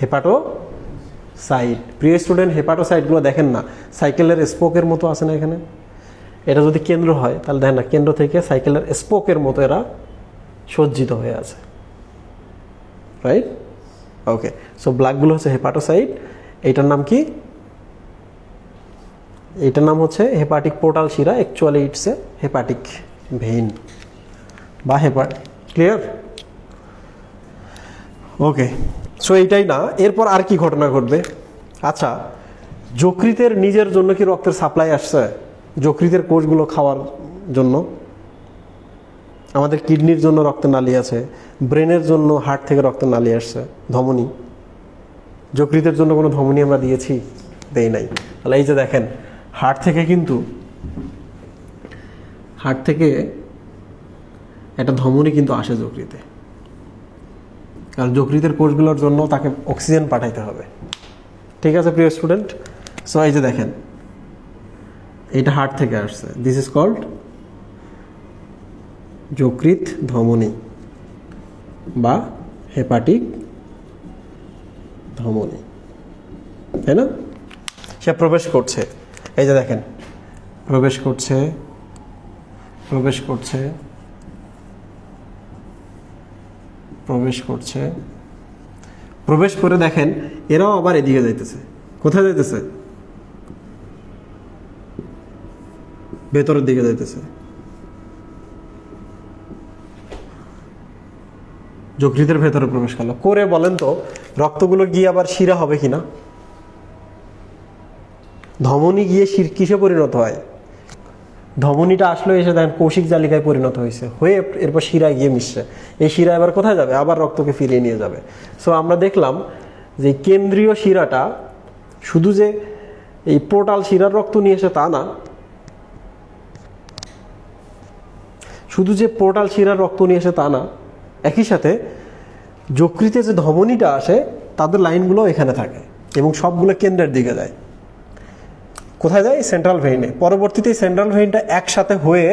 হেপাটোসাইট। প্রিয় স্টুডেন্ট, হেপাটোসাইটগুলো দেখেন না সাইকেলের স্পোকের মতো আছে না এখানে? এটা যদি কেন্দ্র হয় তাহলে দেখেন না, কেন্দ্র থেকে সাইকেলের স্পোকের মতো এরা সজ্জিত হয়ে আছে, রাইট? ওকে, সো ব্লাকগুলো হচ্ছে হেপাটোসাইট। এইটার নাম কি? এইটার নাম হচ্ছে হেপাটিক পোর্টাল শিরা। Actually it's a hepatic vein বা হেপাটিক। ক্লিয়ার? ওকে, সো এইটাই না, এরপর আর কি ঘটনা ঘটবে? আচ্ছা, যকৃতের নিজের জন্য কি রক্তের সাপ্লাই আসছে? যকৃতের কোষগুলো খাওয়ার জন্য। আমাদের কিডনির জন্য রক্তের নালী আছে, ব্রেনের জন্য হার্ট থেকে রক্তের নালী আসছে, ধমনী। যকৃতের জন্য কোনো ধমনী আমরা দিয়েছি? দেই নাই। তাহলে এই যে দেখেন, হার্ট থেকে একটা ধমনী কিন্তু আসে যকৃতে, কারণ যকৃতের কোষগুলোর জন্য তাকে অক্সিজেন পাঠাইতে হবে। ঠিক আছে প্রিয় স্টুডেন্ট? সো এই যে দেখেন, এটা হার্ট থেকে আসছে, দিস ইজ কল্ড যকৃৎ ধমনী বা হেপাটিক ধমনী, তাই না? সে প্রবেশ করছে, এই যে দেখেন, প্রবেশ করছে, প্রবেশ করছে, প্রবেশ করছে, প্রবেশ করে দেখেন এরাও আবার এদিকে যাইতেছে। কোথায় যাইতেছে? ভেতরের দিকে যাইতেছে। যকৃতের ভেতরে প্রবেশ করলো, করে বলেন তো রক্তগুলো গিয়ে আবার শিরা হবে কিনা? ধমনী গিয়ে কিসে পরিণত হয়? ধমনীটা আসলে এসে দেখেন কৌশিক জালিকায় পরিণত হয়েছে, হয়ে এরপর শিরায় গিয়ে মিশছে। এই শিরা এবার কোথায় যাবে? আবার রক্তকে ফিরিয়ে নিয়ে যাবে। সো আমরা দেখলাম যে কেন্দ্রীয় শিরাটা শুধু যে এই পোর্টাল শিরার রক্ত নিয়ে এসে তা না, শুধু যে পোর্টাল শিরার রক্ত নিয়ে আসে তা না, একই সাথে যকৃতে যে ধমনীটা আসে তাদের লাইনগুলো এখানে থাকে এবং সবগুলো কেন্দ্রের দিকে যায়। কোথায় যায়? সেন্ট্রাল ভেইনে। পরবর্তীতে সেন্ট্রাল ভেইনটা একসাথে হয়ে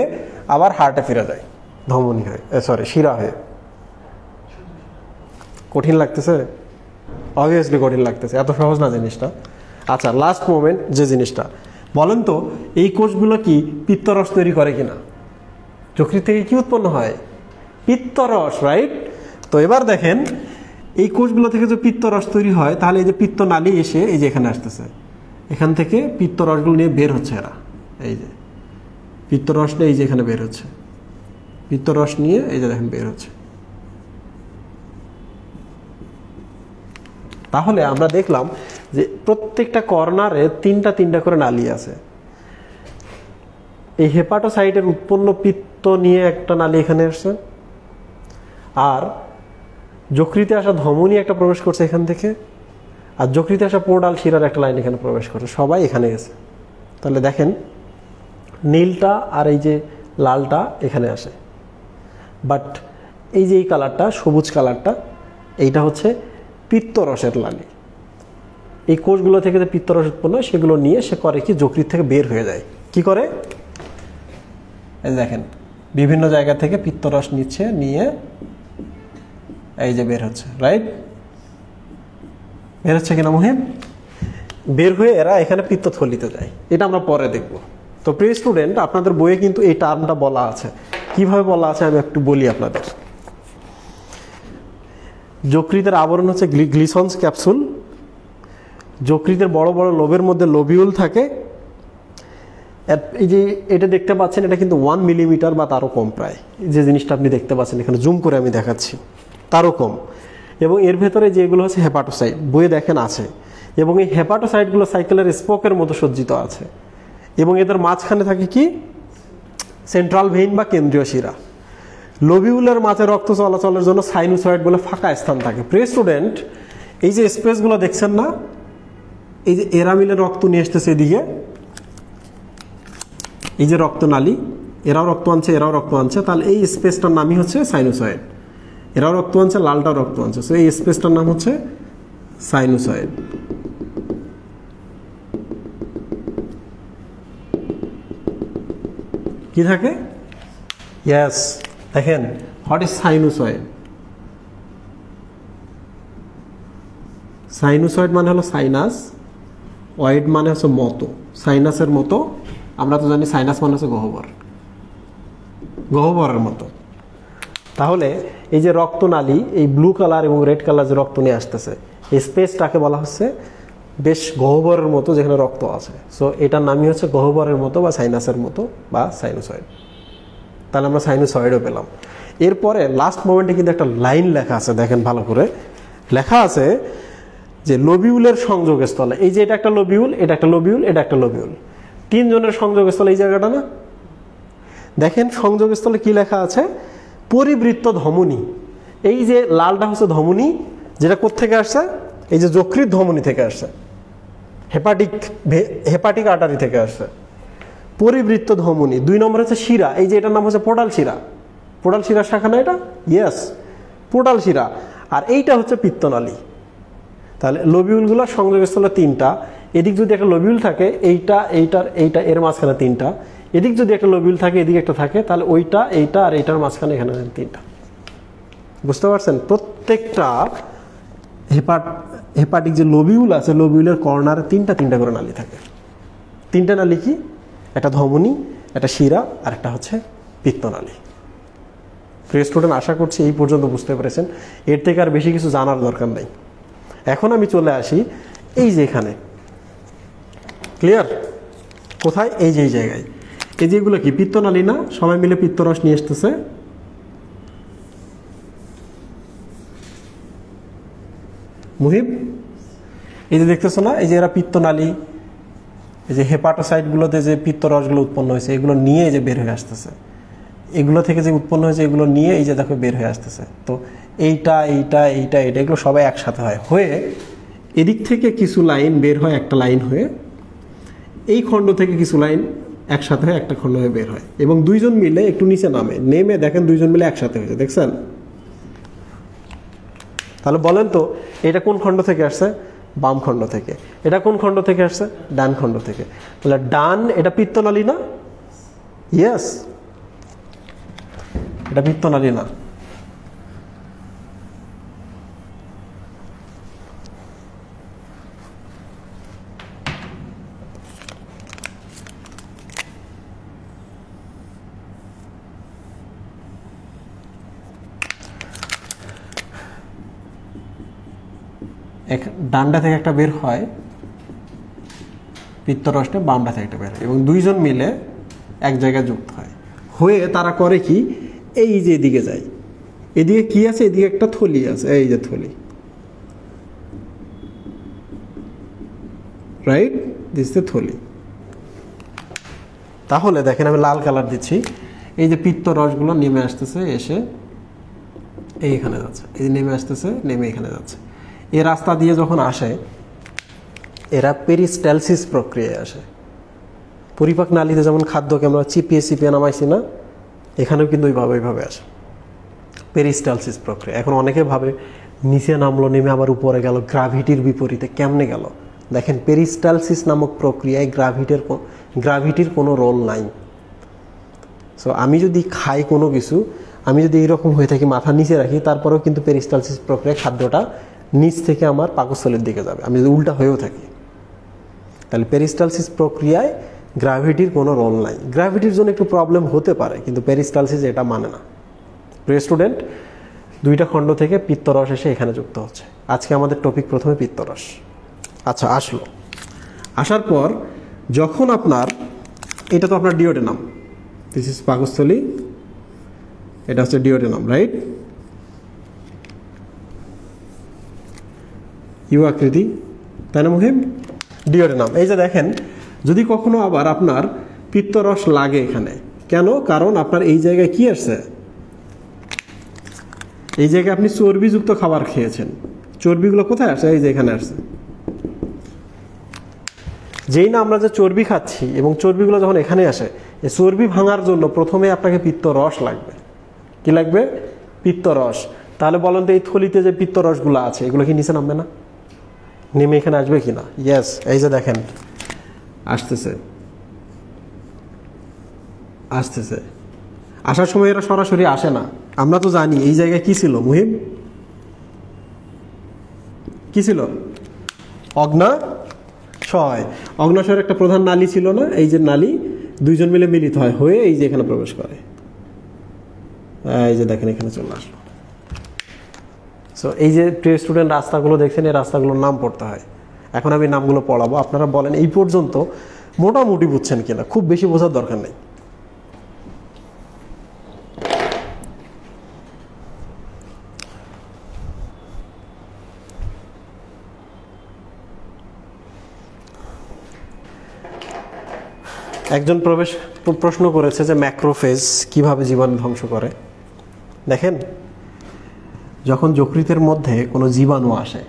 আবার হার্টে ফিরে যায়, ধমনী হয়ে, সরি শিরা হয়ে। কঠিন লাগতেছে? অবভিয়াসলি কঠিন লাগতেছে, এত সহজ না জিনিসটা। আচ্ছা, লাস্ট মোমেন্ট যে জিনিসটা বলেন তো, এই কোষগুলো কি পিত্তরস তৈরি করে কিনা? যকৃৎ থেকে কি উৎপন্ন হয়? পিত্তরস, রাইট? তো এবার দেখেন, এই কোষগুলো থেকে যে পিত্তরস তৈরি হয়, তাহলে এই যে পিত্তনালী এসে এই যে এখানে আসতেছে, এখান থেকে পিত্তরসগুলো নিয়ে বের হচ্ছে এরা। এই যে পিত্তরস নিয়ে এই যে এখানে বের হচ্ছে, পিত্তরস নিয়ে এই যে দেখেন বের হচ্ছে। তাহলে আমরা দেখলাম যে প্রত্যেকটা কর্নারে তিনটা তিনটা করে নালী আছে। এই হেপাটোসাইটের উৎপন্ন পিত্ত নিয়ে একটা নালী এখানে আসছে, আর যকৃতে আসা ধমনী একটা প্রবেশ করছে এখান থেকে, আর যকৃতে আসা পোর্টাল শিরার একটা লাইন এখানে প্রবেশ করছে, সবাই এখানে গেছে। তাহলে দেখেন, নীলটা আর এই যে লালটা এখানে আসে, বাট এই যে এই কালারটা, সবুজ কালারটা, এইটা হচ্ছে পিত্তরসের নালী। এই কোষগুলো থেকে যে পিত্তরস উৎপন্ন হয় সেগুলো নিয়ে সে করে কি, যকৃৎ থেকে বের হয়ে যায়। কি করে? এই দেখেন, বিভিন্ন জায়গা থেকে পিত্তরস নিচ্ছে, নিয়ে এই যে বের হচ্ছে, রাইট? বের হচ্ছে কিনা মুহিম? বের হয়ে এরা এখানে পিত্তথলিতে যায়। এটা আমরা পরে দেখব। তো প্রিয় স্টুডেন্ট, আপনাদের বইয়ে কিন্তু এই টার্মটা বলা আছে। কিভাবে বলা আছে আমি একটু বলি আপনাদের। যকৃতের আবরণ হচ্ছে গ্লিসন্স ক্যাপসুল। যকৃতের বড় বড় লোবের মধ্যে লোবিউল থাকে। এই যে এটা দেখতে পাচ্ছেন, এটা কিন্তু 1 মিলিমিটার বা তারও কম, প্রায় যে জিনিসটা আপনি দেখতে পাচ্ছেন এখানে জুম করে আমি দেখাচ্ছি, তারও কম। এবং এর ভেতরে যেগুলো হচ্ছে হেপাটোসাইট, বইয়ে দেখেন আছে। এবং এই হেপাটোসাইটগুলো সাইকেলের স্পোকের মতো সজ্জিত আছে, এবং এদের মাঝখানে থাকে কি, সেন্ট্রাল ভেইন বা কেন্দ্রীয় শিরা। লোবিউলের মাঝে রক্ত চলাচলের জন্য সাইনুসয়েড বলে ফাঁকা স্থান থাকে। প্রিয় স্টুডেন্ট, এই যে স্পেসগুলো দেখছেন না, এই যে এরা মিলে রক্ত নিয়ে আসতেছে এদিকে, এই যে রক্তনালী, এরাও রক্ত আনছে, এরাও রক্ত আনছে, তাহলে এই স্পেসটার নামই হচ্ছে সাইনুসয়েড। এরাও রক্ত আনছে, লালটাও রক্ত আনছে, সো এই স্পেসটার নাম হচ্ছে সাইনুসয়েড। কি থাকে? ইয়েস, দেখেন, হোয়াট ইজ সাইনুসয়েড? সাইনুসয়েড মানে হলো সাইনাস, ওয়েড মানে হচ্ছে মতো, সাইনাসের মতো। আমরা তো জানি সাইনাস মানে হচ্ছে গহ্বর, গহ্বরের মতো। তাহলে এই যে রক্তনালী, এই ব্লু কালার এবং রেড কালার যে রক্ত নিয়ে আসতেছে, এই স্পেসটাকে বলা হচ্ছে বেশ গহ্বরের মতো, যেখানে রক্ত আছে। সো এটার নামই হচ্ছে গহ্বরের মতো বা সাইনাসের মতো বা সাইনুসয়েড। তাহলে আমরা সাইনুসয়েডও পেলাম। এরপরে লাস্ট মোমেন্টে কিন্তু একটা লাইন লেখা আছে, দেখেন ভালো করে লেখা আছে যে লোবিউলের সংযোগস্থলে। এই যে এটা একটা লোবিউল, এটা একটা লোবিউল, এটা একটা লোবিউল, তিনজনের সংযোগস্থলে এই জায়গাটা না? দেখেন সংযোগস্থলে কি লেখা আছে? পরিবৃত্ত ধমনী। এই যে লালটা হচ্ছে ধমনী, যেটা কোত্থেকে আসছে? এই যে যকৃৎ ধমনী থেকে আসছে, হেপাটিক আর্টারি থেকে আসছে। পরিবৃত্ত ধমনী। 2 নম্বর হচ্ছে শিরা, এই যে এটার নাম হচ্ছে পোর্টাল শিরা। পোর্টাল শিরার শাখা না এটা? ইয়েস, পোর্টাল শিরা। আর এইটা হচ্ছে পিত্তনালী। তাহলে লোবিউলগুলো সংযোগস্থলে 3টা। এদিক যদি একটা লোবিউল থাকে, এইটা এইটার এইটা এর মাঝখানে 3টা। এদিক যদি একটা লোবিউল থাকে, এদিকে একটা থাকে, তাহলে ওইটা এইটা আর এইটার মাঝখানে এখানে 3টা। বুঝতে পারছেন? প্রত্যেকটা হেপাটিক যে লোবিউল আছে, লোবিউলের কর্নারে 3টা করে নালী থাকে। 3টা নালী কি? একটা ধমনী, একটা শিরা, আর একটা হচ্ছে পিত্তনালী। প্রিয় স্টুডেন্ট, আশা করছি এই পর্যন্ত বুঝতে পেরেছেন। এর থেকে আর বেশি কিছু জানার দরকার নেই। এখন আমি চলে আসি এই যে এখানে। ক্লিয়ার? কোথায়? এই যে এই জায়গায়। এই যেগুলো কি পিত্তনালী না? সবাই মিলে পিত্তরস নিয়ে আসতেছে। মুহিব, এই যে দেখতেছো না, এই যে এরা পিত্তনালী, এই যে হেপাটোসাইটগুলোতে যে পিত্তরসগুলো উৎপন্ন হয়েছে, এগুলো নিয়ে এই যে বের হয়ে আসতেছে। এগুলো থেকে যে উৎপন্ন হয়েছে, এগুলো নিয়ে এই যে দেখো বের হয়ে আসতেছে। তো এইটা এইটা এইটা এটা এগুলো সবাই একসাথে হয়ে এদিক থেকে কিছু লাইন বের হয়, একটা লাইন হয়ে এই খণ্ড থেকে কিছু লাইন একসাথে হয়ে একটা খণ্ড হয়ে বের হয়, এবং দুইজন মিলে একটু নিচে নেমে দেখেন দুইজন মিলে একসাথে হয়েছে, দেখছেন? তাহলে বলেন তো এটা কোন খণ্ড থেকে আসছে? বাম খণ্ড থেকে। এটা কোন খণ্ড থেকে আসছে? ডান খণ্ড থেকে। তাহলে ডান, এটা পিত্তনালী না? ইয়েস, এটা পিত্তনালী না। ডানটা থেকে একটা বের হয় পিত্তরসটা, বামটা থেকে একটা বের হয়, এবং দুইজন মিলে এক জায়গায় যুক্ত হয়। হয়ে তারা করে কি, এই যে এদিকে যায়, এদিকে কি আছে? এদিকে একটা থলি আছে, এই যে থলি, রাইট? দিস দ্য থলি। তাহলে দেখেন আমি লাল কালার দিচ্ছি, এই যে পিত্তরসগুলো নেমে আসতেছে, এসে এইখানে যাচ্ছে, এই যে নেমে আসতেছে, নেমে এখানে যাচ্ছে। এই রাস্তা দিয়ে যখন আসে এরা পেরিস্টালসিস প্রক্রিয়ায় আসে। পরিপাক নালীতে যেমন খাদ্যকে আমরা চিপিয়ে চিপিয়ে নামাইছি না, এখানেও কিন্তু ওইভাবে আসে পেরিস্টালসিস প্রক্রিয়া। এখন অনেকে ভাবে নিচে নামলো, নেমে আবার উপরে গেল, গ্রাভিটির বিপরীতে কেমনে গেল? দেখেন পেরিস্টালসিস নামক প্রক্রিয়ায় গ্রাভিটির কোনো রোল নাই। সো আমি যদি খাই কোনো কিছু, আমি যদি এইরকম হয়ে থাকি, মাথা নিচে রাখি, তারপরেও কিন্তু পেরিস্টালসিস প্রক্রিয়ায় খাদ্যটা নিচ থেকে আমার পাকস্থলীর দিকে যাবে, আমি যদি উল্টা হয়েও থাকি। তাহলে পেরিস্টালসিস প্রক্রিয়ায় গ্র্যাভিটির কোনো রোল নাই। গ্র্যাভিটির জন্য একটু প্রবলেম হতে পারে, কিন্তু পেরিস্টালসিস এটা মানে না। প্রিয় স্টুডেন্ট, দুইটা খণ্ড থেকে পিত্তরস এসে এখানে যুক্ত হচ্ছে। আজকে আমাদের টপিক প্রথমে পিত্তরস। আচ্ছা, আসার পর যখন আপনার, এটা তো আপনার ডিওডেনাম, দিস ইজ পাকস্থলী, এটা হচ্ছে ডিওডেনাম, রাইট? ইউ আকৃতি, তাই না মুহিম? ডিওডেনাম। এই যে দেখেন, যদি কখনো আবার আপনার পিত্তরস লাগে এখানে, কেন? কারণ আপনার এই জায়গায় কি আসছে? এই জায়গায় আপনি চর্বিযুক্ত খাবার খেয়েছেন। চর্বিগুলো কোথায় আসছে? এই যে এখানে আসছে। যেই না আমরা যে চর্বি খাচ্ছি, এবং চর্বিগুলো যখন এখানে আসে, এই চর্বি ভাঙার জন্য প্রথমে আপনাকে পিত্তরস লাগবে। কি লাগবে? পিত্তরস। তাহলে বলেন তো এই থলিতে যে পিত্তরসগুলো আছে, এগুলো কি নিচে নামবে না? নেমে এখানে আসবে কি না? ইয়েস, এই যে দেখেন আসতেছে। আসার সময় এরা সরাসরি আসে না। আমরা তো জানি এই জায়গায় কি ছিল মুহিম? কি ছিল? অগ্নাশয়। অগ্নাশয়ের একটা প্রধান নালী ছিল না? এই যে নালী, দুইজন মিলে মিলিত হয়, হয়ে এই যে এখানে প্রবেশ করে। এই যে দেখেন এখানে চলে আসলো। সো এই যে প্রিয় স্টুডেন্ট রাস্তাগুলো দেখছেন, এই রাস্তাগুলোর নাম পড়তে হয়। এখন আমি নামগুলো পড়াবো, আপনারা বলেন এই পর্যন্ত মোটামুটি বুঝছেন কিনা। খুব বেশি বোঝার দরকার নেই। একজন প্রশ্ন করেছে যে ম্যাক্রোফেজ কিভাবে জীবাণু ধ্বংস করে। দেখেন, যখন যকৃতের মধ্যে কোনো জীবাণু আসে,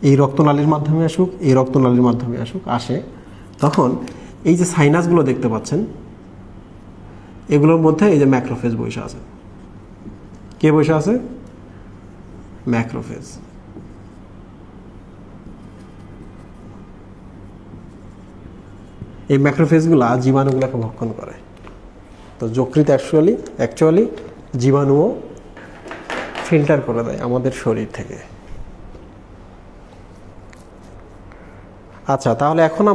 এই রক্তনালীর মাধ্যমে আসুক, এই রক্তনালীর মাধ্যমে আসে, তখন এই যে সাইনাসগুলো দেখতে পাচ্ছেন, এগুলোর মধ্যে এই যে ম্যাক্রোফেজ বসে আছে। কে বসে আছে? ম্যাক্রোফেজ। এই ম্যাক্রোফেজগুলা জীবাণুগুলোকে ভক্ষণ করে। তো যকৃৎ অ্যাকচুয়ালি জীবাণুও ফিল্টার করে দেয় আমাদের শরীর থেকে। আচ্ছা, তাহলে এখন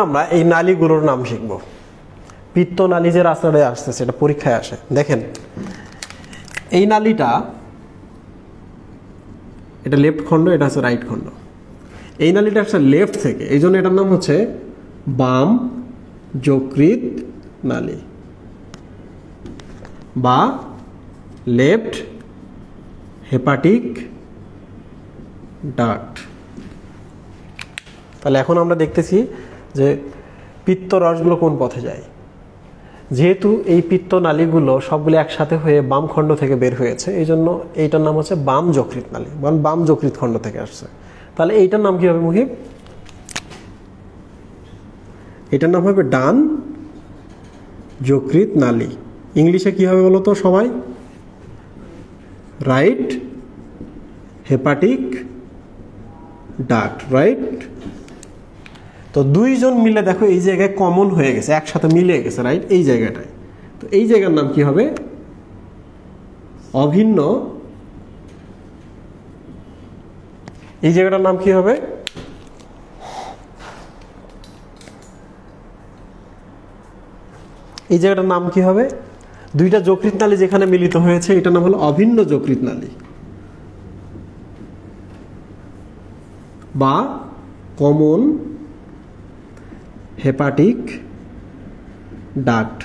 আমরা এই নালীগুলোর নাম শিখব। পিত্তনালী যে রাস্তাটায় আসতেছে, এটা পরীক্ষায় আসে। দেখেন, এই নালীটা, এটা লেফট খণ্ড, এটা হচ্ছে রাইট খণ্ড। এই নালীটা আসছে লেফট থেকে, এই জন্য এটার নাম হচ্ছে বাম যকৃৎ নালী। বা লেফট হেপাটিক ডাক্ট। তাহলে এখন আমরা দেখতেছি যে পিত্ত রসগুলো কোন পথে যায়। যেহেতু এই পিত্ত নালীগুলো সবগুলো একসাথে হয়ে বাম খণ্ড থেকে বের হয়েছে, এই জন্য এইটার নাম হচ্ছে বাম যকৃৎ নালী, বাম যকৃৎ খণ্ড থেকে আসছে। তাহলে এইটার নাম কি হবে মুহিব? এটার নাম হবে ডান যকৃৎ নালী। ইংলিশে কি হবে বলো তো সবাই? Right hepatic duct, right. তো দুইজন মিলে দেখো এই জায়গায় কমন হয়ে গেছে, একসাথে মিলে গেছে, রাইট, এই জায়গাটায়। তো এই জায়গার নাম কি হবে? অভিন্ন। এই জায়গাটার নাম কি হবে? এই জায়গাটার নাম কি হবে? দুইটা যকৃৎ নালী যেখানে মিলিত হয়েছে এটার নাম হলো অভিন্ন যকৃৎ নালী বা কমন হেপাটিক ডাক্ট।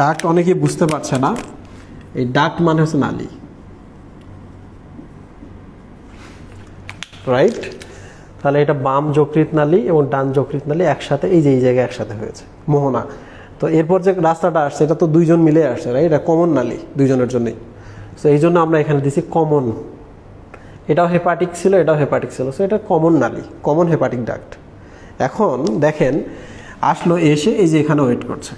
ডাক্ট অনেকে বুঝতে পারছে না, এই ডাক্ট মানে হচ্ছে নালী, রাইট। তাহলে এটা বাম যকৃৎ নালী এবং ডান যকৃৎ নালী একসাথে এই যে এই জায়গায় একসাথে হয়েছে, মোহনা। তো এরপর যে রাস্তাটা আসছে এটা তো দুইজন মিলে আসছে, রাইট, এটা কমন নালী দুইজনের জন্যই। সো এই জন্য আমরা এখানে দিছি কমন। এটাও হেপাটিক ছিল, এটাও হেপাটিক ছিল, সো এটা কমন নালী, কমন হেপাটিক ডাক্ট। এখন দেখেন আসলো, এসে এই যে এখানে ওয়েট করছে।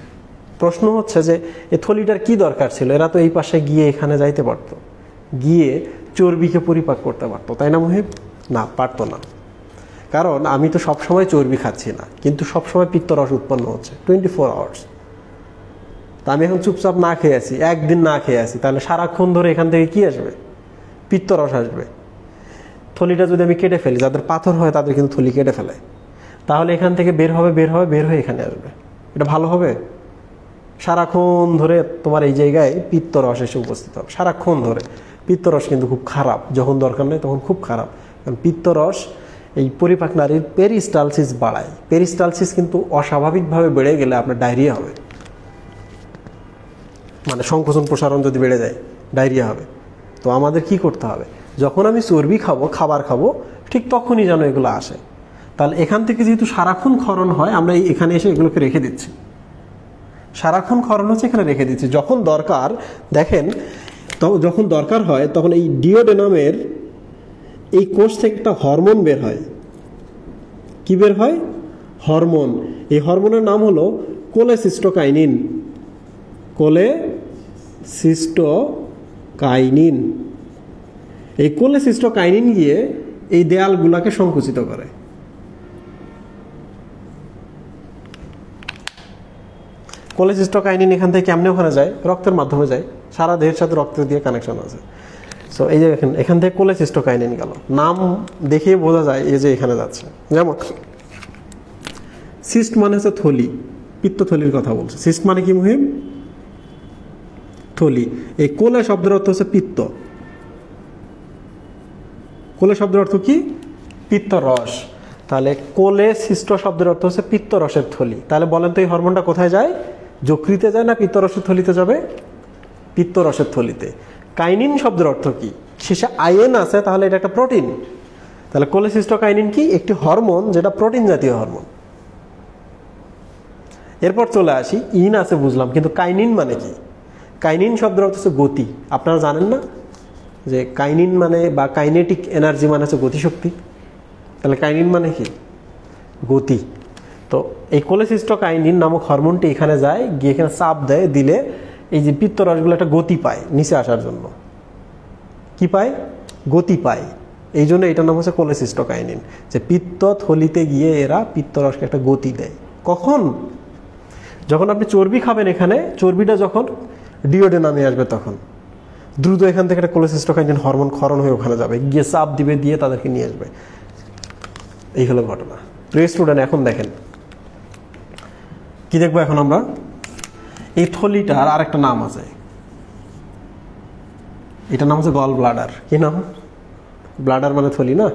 প্রশ্ন হচ্ছে যে এই থলিটার কি দরকার ছিল? এরা তো এই পাশে গিয়ে এখানে যাইতে পারতো, গিয়ে চর্বিকে পরিপাক করতে পারতো, তাই না মুহিব? না, পারতো না। কারণ আমি তো সবসময় চর্বি খাচ্ছি না, কিন্তু সবসময় পিত্তরস উৎপন্ন হচ্ছে 24 আওয়ার্স। তা আমি এখন চুপচাপ না খেয়ে আছি, একদিন না খেয়ে আছি, তাহলে সারাক্ষণ ধরে এখান থেকে কি আসবে? পিত্তরস আসবে। থলিটা যদি আমি কেটে ফেলি, যাদের পাথর হয় তাদের কিন্তু থলি কেটে ফেলে, তাহলে এখান থেকে বের হবে, বের হবে, বের হয়ে এখানে আসবে। এটা ভালো হবে? সারাক্ষণ ধরে তোমার এই জায়গায় পিত্তরস এসে উপস্থিত হবে সারাক্ষণ ধরে। পিত্তরস কিন্তু খুব খারাপ, যখন দরকার নেই তখন খুব খারাপ। কারণ পিত্তরস এই পরিপাক নালীর পেরিস্টালসিস বাড়ায়। পেরিস্টালসিস কিন্তু অস্বাভাবিকভাবে বেড়ে গেলে আপনার ডায়রিয়া হবে, মানে সংকোচন প্রসারণ যদি বেড়ে যায় ডায়রিয়া হবে। তো আমাদের কি করতে হবে? যখন আমি চর্বি খাবো, খাবার খাবো, ঠিক তখনই যেন এগুলো আসে। তাহলে এখান থেকে যেহেতু সারাক্ষণ ক্ষরণ হয়, আমরা এখানে এসে এগুলোকে রেখে দিচ্ছি। সারাক্ষণ ক্ষরণ হচ্ছে, এখানে রেখে দিচ্ছি। যখন দরকার, দেখেন যখন দরকার হয় তখন এই ডিওডেনামের এই কোষ থেকে একটা হরমোন বের হয়। কি বের হয়? হরমোন। এই হরমোনের নাম হলো কোলেসিস্টোকাইনিন। কোলেসিস্টোকাইনিন। এই কোলেসিস্টোকাইনিন গিয়ে এই দেয়ালগুলোকে সংকুচিত করে। কোলেসিস্টোকাইনিন এখান থেকে কেমনে ওখানে যায়? রক্তের মাধ্যমে যায়, সারা দেহের সাথে রক্তের দিয়ে কানেকশন আছে। সো এই যে এখান থেকে কোলেসিস্টোকাইনিন গেল, নাম দেখে বোঝা যায় এই যে এখানে যাচ্ছে। যেমন সিস্ট মানে হচ্ছে থলি, পিত্তথলির কথা বলছে। সিস্ট মানে কি মুহিম? থলি। এই কোলে শব্দের অর্থ হচ্ছে পিত্ত। কোলে শব্দের অর্থ কি? পিত্তরস। তাহলে কোলে সিস্ট শব্দের অর্থ হচ্ছে পিত্তরসের থলি। তাহলে বলেন তো এই হরমোনটা কোথায় যায়? যকৃতে যায় না পিত্তরসের থলিতে যাবে? পিত্তরসের থলিতে। কাইনিন শব্দের অর্থ কি? শেষে আইএন আছে, তাহলে এটা একটা প্রোটিন। তাহলে কোলেসিস্টোকাইনিন কি? একটি হরমোন, যেটা প্রোটিন জাতীয় হরমোন। এরপর চলে আসি, ইন আছে বুঝলাম, কিন্তু কাইনিন মানে কি? কাইনিন শব্দের অর্থ হচ্ছে গতি। আপনারা জানেন না যে কাইনিন মানে বা কাইনেটিক এনার্জি মানে হচ্ছে গতিশক্তি? তাহলে কাইনিন মানে কি? গতি। তো এই কোলেসিস্টোকাইনিন নামক হরমোনটি এখানে যায়, গিয়ে এখানে চাপ দেয়, দিলে এই যে পিত্তরসগুলো একটা গতি পায় নিচে আসার জন্য। কি পায়? গতি পায়। এই জন্য এটার নাম হচ্ছে কোলেসিস্টোকাইনিন, যে পিত্ত থলিতে গিয়ে এরা পিত্তরসকে একটা গতি দেয়। কখন? যখন আপনি চর্বি খাবেন, এখানে চর্বিটা যখন ডিওডেনামে আসবে, তখন দ্রুত এখান থেকে একটা কোলেসিস্টোকাইনিন হরমোন ক্ষরণ হয়ে ওখানে যাবে, গিয়ে চাপ দিবে, দিয়ে তাদেরকে নিয়ে আসবে। এই হলো ঘটনা। প্রিয় স্টুডেন্ট, এখন দেখেন কি দেখবো এখন আমরা? এই থলিটার আর একটা নাম আছে, এটার নাম হচ্ছে গল ব্লাডার। কি নাম? ব্লাডার মানে থলি না?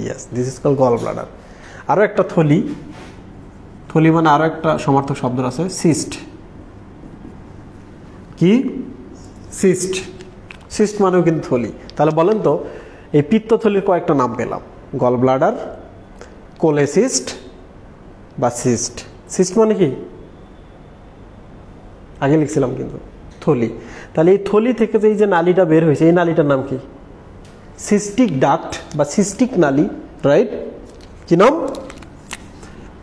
Yes, this is call gall bladder. আরো একটা থলি, থলি মানে আরো একটা সমার্থক শব্দ আছে, সিস্ট। কি? সিস্ট। সিস্ট মানেও কিন্তু থলি। তাহলে বলেন তো এই পিত্তথলির কয়েকটা নাম পেলাম, গল ব্লাডার, কোলেসিস্ট বা সিস্ট। সিস্ট মানে কি? আগে লিখছিলাম কিন্তু থলি। তাহলে এই থলি থেকে যে এই যে নালীটা বের হয়েছে এই নালীটার নাম কি? সিস্টিক ডাক্ট বা সিস্টিক নালী, রাইট? কি নাম?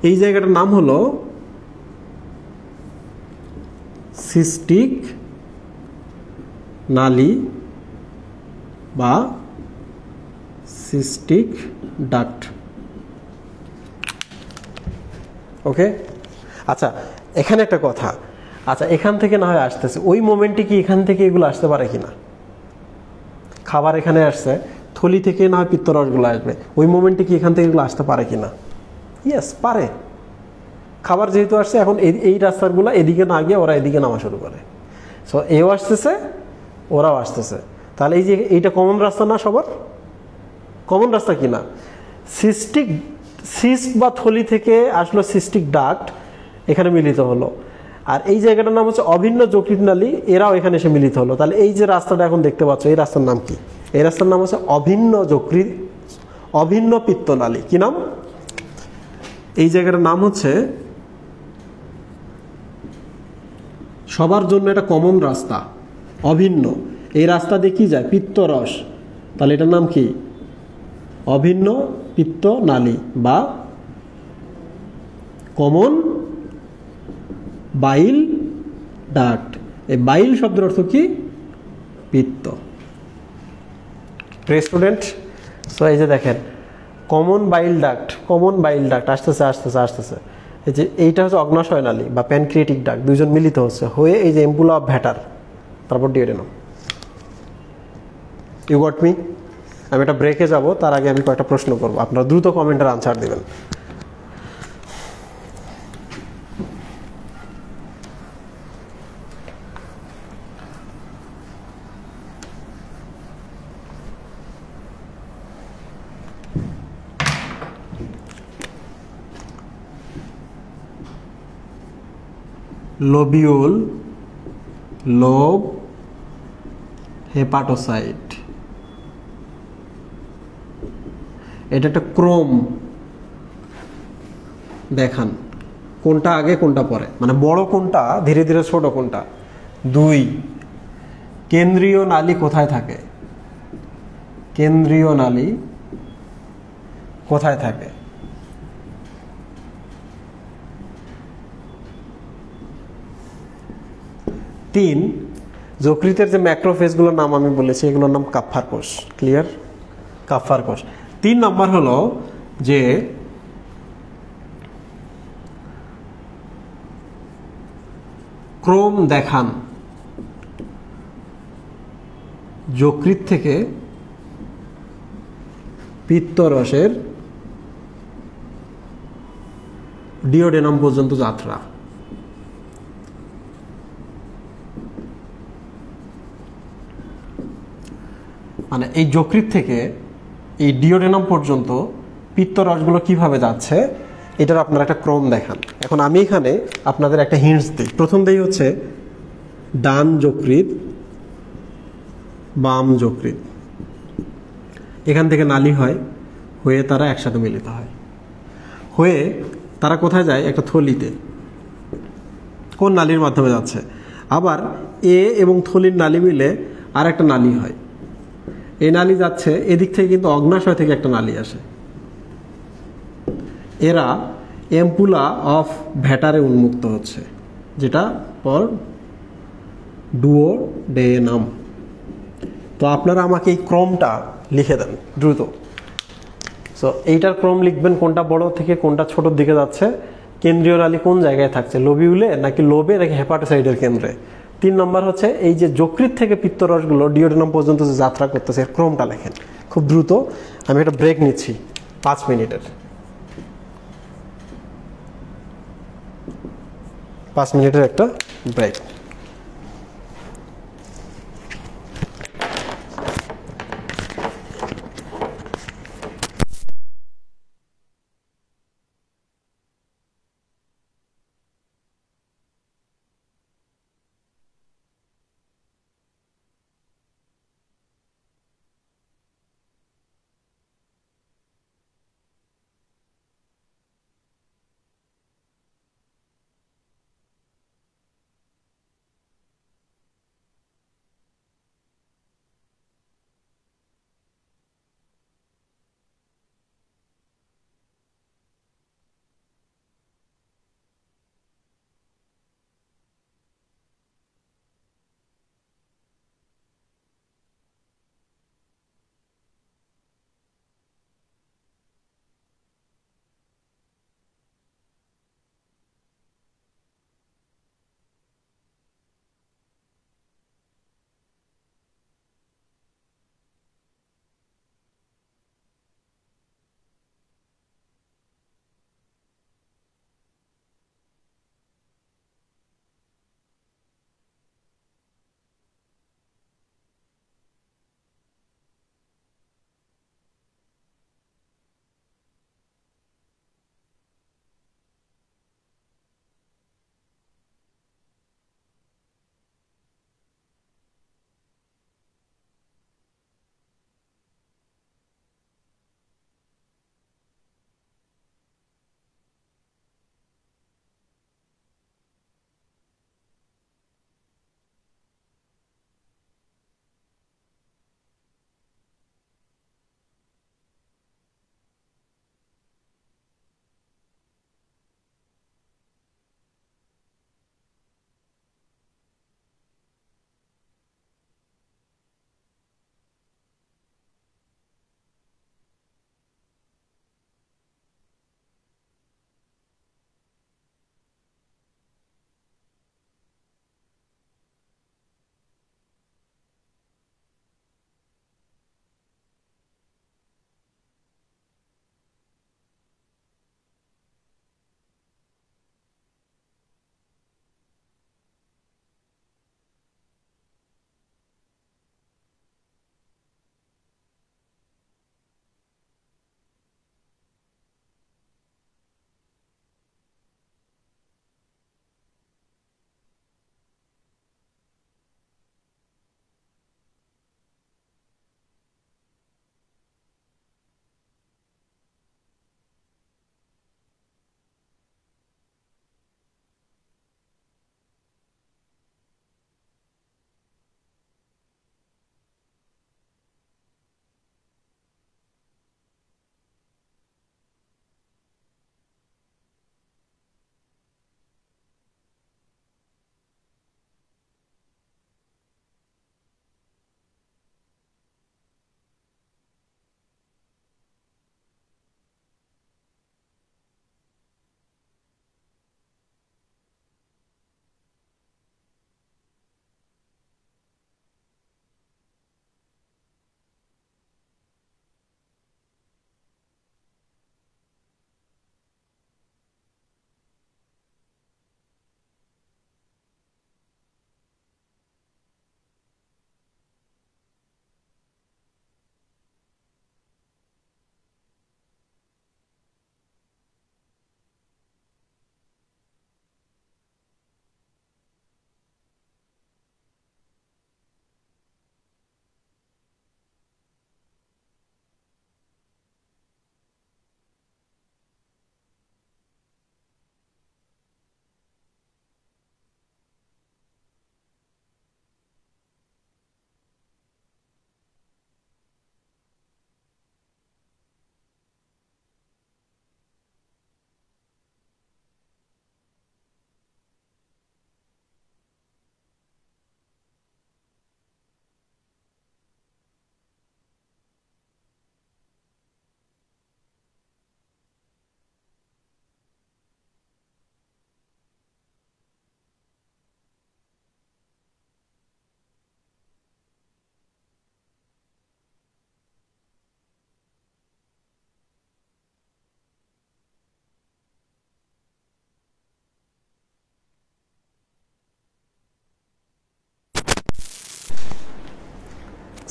এই জায়গাটার নাম হলো সিস্টিক নালী বা সিস্টিক ডাক্ট। ওকে, আচ্ছা এখানে একটা কথা, আচ্ছা এখান থেকে না হয় আসতেছে, ওই মোমেন্টে কি এখান থেকে এগুলো আসতে পারে কিনা? খাবার এখানে আসছে, থলি থেকে না হয় পিত্তরসগুলো আসবে, ওই মোমেন্টে কি এখান থেকে এগুলো আসতে পারে কিনা? ইয়েস, পারে। খাবার যেহেতু আসছে, এখন এই রাস্তাগুলো এদিকে না গিয়ে ওরা এদিকে নামা শুরু করে। সো এও আসতেছে, ওরাও আসতেছে। তাহলে এই যে এইটা কমন রাস্তা না? সবার কমন রাস্তা কি না? সিস্টিক সিস্ট বা থলি থেকে আসলো সিস্টিক ডাক্ট, এখানে মিলিত হলো। আর এই জায়গাটার নাম হচ্ছে অভিন্ন যকৃৎ নালী, এরাও এখানে এসে মিলিত হলো। তাহলে এই যে রাস্তাটা এখন দেখতে পাচ্ছ, এই রাস্তার নাম কি? এই রাস্তার নাম হচ্ছে অভিন্ন পিত্তনালী। কি নাম? এই জায়গাটার নাম হচ্ছে, সবার জন্য একটা কমন রাস্তা, অভিন্ন। এই রাস্তা দিয়ে কি যায়? পিত্তরস। তাহলে এটার নাম কি? অভিন্ন পিত্তনালী বা কমন বাইল ডাক্ট। এই বাইল শব্দের অর্থ কি? পিত্ত। প্রিয় স্টুডেন্ট, সো এই যে দেখেন কমন বাইল ডাক্ট, কমন বাইল ডাক্ট আসতেছে আসতেছে আসতেছে। এই যে এইটা হচ্ছে অগ্নাশয় নালী বা প্যানক্রিয়েটিক ডাক্ট, দুইজন মিলিত হচ্ছে হয়ে এই যে এম্পুলা অফ ভ্যাটার, তারপর ডিওডেনাম। You got me? আমি একটা ব্রেকে যাব, তার আগে আমি কয়েকটা প্রশ্ন করবো, আপনারা দ্রুত কমেন্টের আনসার দিবেন। লোবিউল, লোব, হেপাটোসাইট, এটা একটা ক্রোম দেখান, কোনটা আগে কোনটা পরে, মানে বড় কোনটা ধীরে ধীরে ছোট কোনটা। 2, কেন্দ্রীয় নালী কোথায় থাকে? কেন্দ্রীয় নালী কোথায় থাকে? 3, যকৃতের যে ম্যাক্রোফেজগুলোর নাম আমি বলেছি এগুলোর নাম কাপ্ফার কোষ। ক্লিয়ার? কাপ্ফার কোষ। 3 নম্বর হলো যে ক্রোম দেখান, যকৃত থেকে পিত্তরসের ডিওডেনাম পর্যন্ত যাত্রা। মানে এই যকৃত থেকে এই ডিওডেনাম পর্যন্ত পিত্তরসগুলো কিভাবে যাচ্ছে এটার আপনারা একটা ক্রম দেখান। এখন আমি এখানে আপনাদের একটা হিন্টস দিই। প্রথম দিই হচ্ছে ডান যকৃত, বাম যকৃত, এখান থেকে নালী হয়, হয়ে তারা একসাথে মিলিত হয়, হয়ে তারা কোথায় যায়? একটা থলিতে। কোন নালীর মাধ্যমে যাচ্ছে? আবার এ এবং থলির নালী মিলে আর একটা নালী হয়, এই নালী যাচ্ছে এদিক থেকে, কিন্তু অগ্নাশয় থেকে একটা নালী আসে, এরা এম্পুলা অফ ভ্যাটারে উন্মুক্ত হচ্ছে, যেটা পর ডুওডেনাম। তো আপনারা আমাকে এই ক্রমটা লিখে দেন দ্রুত। সো এইটার ক্রম লিখবেন, কোনটা বড় থেকে কোনটা ছোটোর দিকে যাচ্ছে, কেন্দ্রীয় নালী কোন জায়গায় থাকছে, লোবিউলে নাকি লোবে নাকি হেপাটোসাইডের কেন্দ্রে। 3 নম্বর হচ্ছে এই যে যকৃত থেকে পিত্তরসগুলো ডিওডেনাম পর্যন্ত যে যাত্রা করতেছে এর ক্রমটা লেখেন খুব দ্রুত। আমি একটা ব্রেক নিচ্ছি 5 মিনিটের। 5 মিনিটের একটা ব্রেক।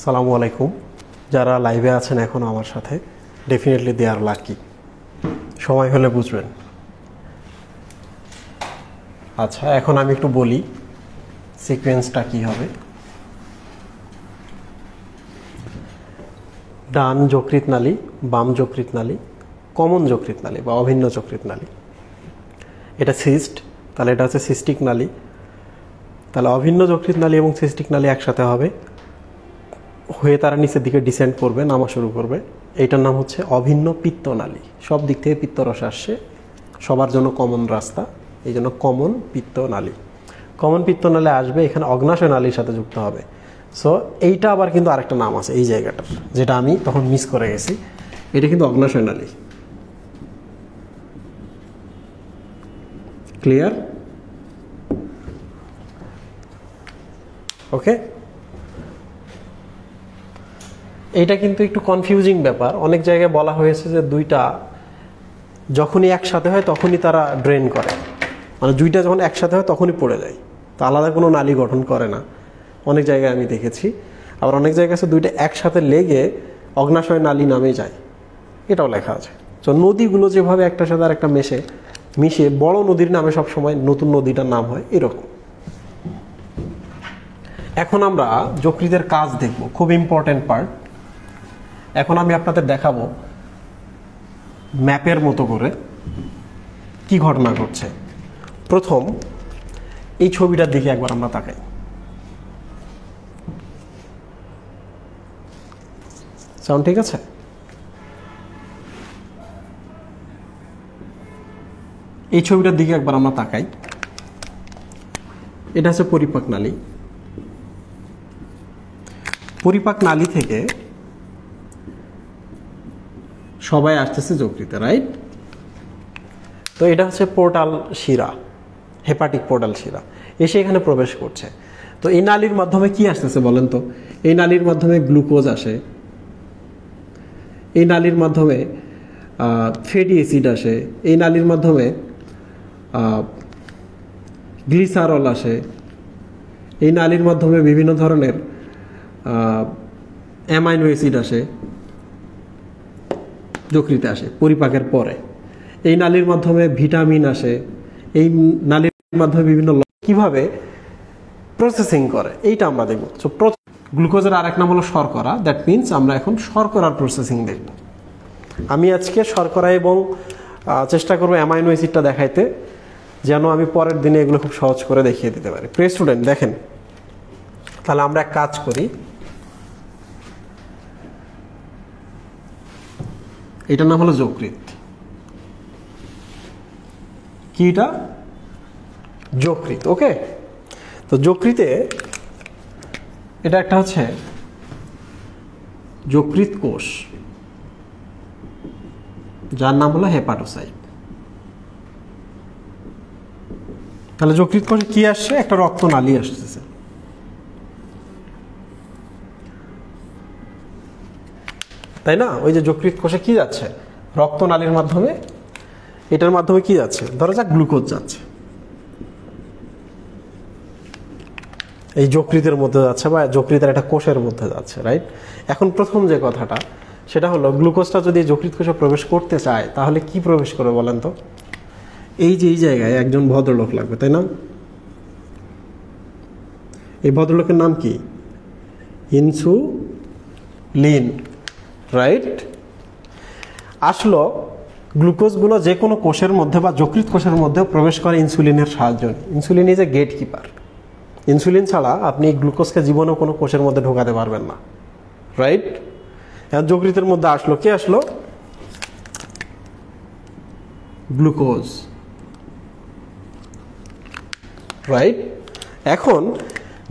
আসসালামু আলাইকুম। যারা লাইভে আছেন এখন আমার সাথে, ডেফিনেটলি দে আর লাকি, সময় হলে বুঝবেন। আচ্ছা, এখন আমি একটু বলি সিকোয়েন্সটা কি হবে। ডান যকৃৎ নালী, বাম যকৃৎ নালী, কমন যকৃৎ নালী বা অভিন্ন যকৃৎ নালী। এটা সিস্ট, তাহলে এটা হচ্ছে সিস্টিক নালী। তাহলে অভিন্ন যকৃৎ নালী এবং সিস্টিক নালী একসাথে হবে, হয়ে তারা নিচের দিকে ডিসেন্ড করবে, নামা শুরু করবে। এইটার নাম হচ্ছে অভিন্ন পিত্তনালী। সব দিক থেকে পিত্তরস আসছে, সবার জন্য কমন রাস্তা, এই জন্য কমন পিত্তনালী। কমন পিত্তনালী আসবে, এখানে অগ্নাশয় নালীর সাথে যুক্ত হবে। সো এইটা আবার কিন্তু আরেকটা নাম আছে এই জায়গাটার, যেটা আমি তখন মিস করে গেছি। এটা কিন্তু অগ্নাশয় নালী। ক্লিয়ার? ওকে, এইটা কিন্তু একটু কনফিউজিং ব্যাপার। অনেক জায়গায় বলা হয়েছে যে দুইটা যখনই একসাথে হয় তখনই তারা ড্রেন করে, মানে দুইটা যখন একসাথে হয় তখনই পড়ে যায়, তো আলাদা কোনো নালী গঠন করে না। অনেক জায়গায় আমি দেখেছি। আবার অনেক জায়গায় আছে দুইটা একসাথে লেগে অগ্নাশয় নালী নামে যায়, এটাও লেখা আছে। তো নদীগুলো যেভাবে একটার সাথে আর একটা মিশে বড় নদীর নামে সবসময় নতুন নদীটার নাম হয়, এরকম। এখন আমরা যকৃতের কাজ দেখব, খুব ইম্পর্টেন্ট পার্ট। এখন আমি আপনাদের দেখাবো ম্যাপের মতো করে কি ঘটনা ঘটছে। প্রথম এই ছবিটার দিকে একবার আমরা তাকাই। সাউন্ড ঠিক আছে? এই ছবিটার দিকে একবার আমরা তাকাই। এটা হচ্ছে পরিপাক নালী। পরিপাক নালী থেকে সবাই আসতেছে যকৃতে, রাইট? তো এটা হচ্ছে পোর্টাল শিরা, হেপাটিক পোর্টাল শিরা, এসে এখানে প্রবেশ করছে। তো এই নালীর মাধ্যমে কি আসতেছে বলেন তো? এই নালীর মাধ্যমে গ্লুকোজ আসে, এই নালীর মাধ্যমে ফ্যাটি অ্যাসিড আসে, এই নালীর মাধ্যমে গ্লিসারল আসে, এই নালীর মাধ্যমে বিভিন্ন ধরনের অ্যামাইনো অ্যাসিড আসে, যকৃতে আসে পরিপাকের পরে। এই নালীর মাধ্যমে ভিটামিন আসে, এই নালীর মাধ্যমে বিভিন্ন কিভাবে প্রসেসিং করে এইটা আমরা দেখব। সো গ্লুকোজের আরেক নাম হলো শর্করা, দ্যাট মিনস আমরা এখন শর্করার প্রসেসিং দেখব। আমি আজকে শর্করা এবং চেষ্টা করবো অ্যামাইনো অ্যাসিডটা দেখাইতে, যেন আমি পরের দিনে এগুলো খুব সহজ করে দেখিয়ে দিতে পারি। প্রিয় স্টুডেন্ট দেখেন, তাহলে আমরা এক কাজ করি, এটার নাম হলো যকৃৎ। কি এটা? যকৃৎ। ওকে, তো যকৃতে এটা একটা হচ্ছে যকৃৎ কোষ, যার নাম হলো হেপাটোসাইট। তাহলে যকৃৎ কোষে কি আসছে? একটা রক্তনালী আসতেছে। তাই না? ওই যে যকৃৎ কোষে কি যাচ্ছে? রক্তনালীর মাধ্যমে। এটার মাধ্যমে কি যাচ্ছে? ধরা যাক গ্লুকোজ যাচ্ছে, এই যকৃতের মধ্যে যাচ্ছে বা যকৃতের একটা কোষের মধ্যে যাচ্ছে, রাইট? এখন প্রথম যে কথাটা, সেটা হলো গ্লুকোজটা যদি যকৃৎ কোষে প্রবেশ করতে চায় তাহলে কি প্রবেশ করে বলেন তো? এই যে এই জায়গায় একজন ভদ্রলোক লাগবে, তাই না? এই ভদ্রলোকের নাম কি? Insulin, right? আসলো গ্লুকোজগুলো যে কোনো কোষের মধ্যে বা যকৃৎ কোষের মধ্যে প্রবেশ করে ইনসুলিনের সাহায্যে। Insulin is a gate keeper. Insulin ছাড়া আপনি গ্লুকোজকে জীবনেও কোনো কোষের মধ্যে ঢোকাতে পারবেন না, রাইট? এখন যকৃতের মধ্যে আসলো, কে আসলো? Glucose, right? এখন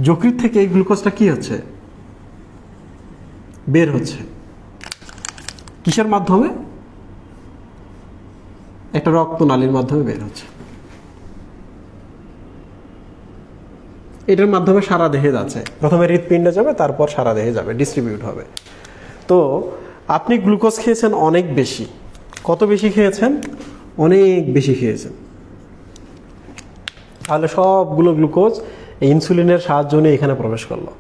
যকৃৎ থেকে এই গ্লুকোজটা কি হচ্ছে? বের হচ্ছে। কিসের মাধ্যমে? একটা রক্তনালীর মাধ্যমে বের হচ্ছে। এটার মাধ্যমে সারা দেহে যাচ্ছে, প্রথমে হৃৎপিণ্ডে যাবে, তারপর সারা দেহে যাবে, ডিস্ট্রিবিউট হবে। তো আপনি গ্লুকোজ খেয়েছেন অনেক বেশি। কত বেশি খেয়েছেন? অনেক বেশি খেয়েছেন। তাহলে সবগুলো গ্লুকোজ ইনসুলিনের সাহায্য নিয়ে এখানে প্রবেশ করলো।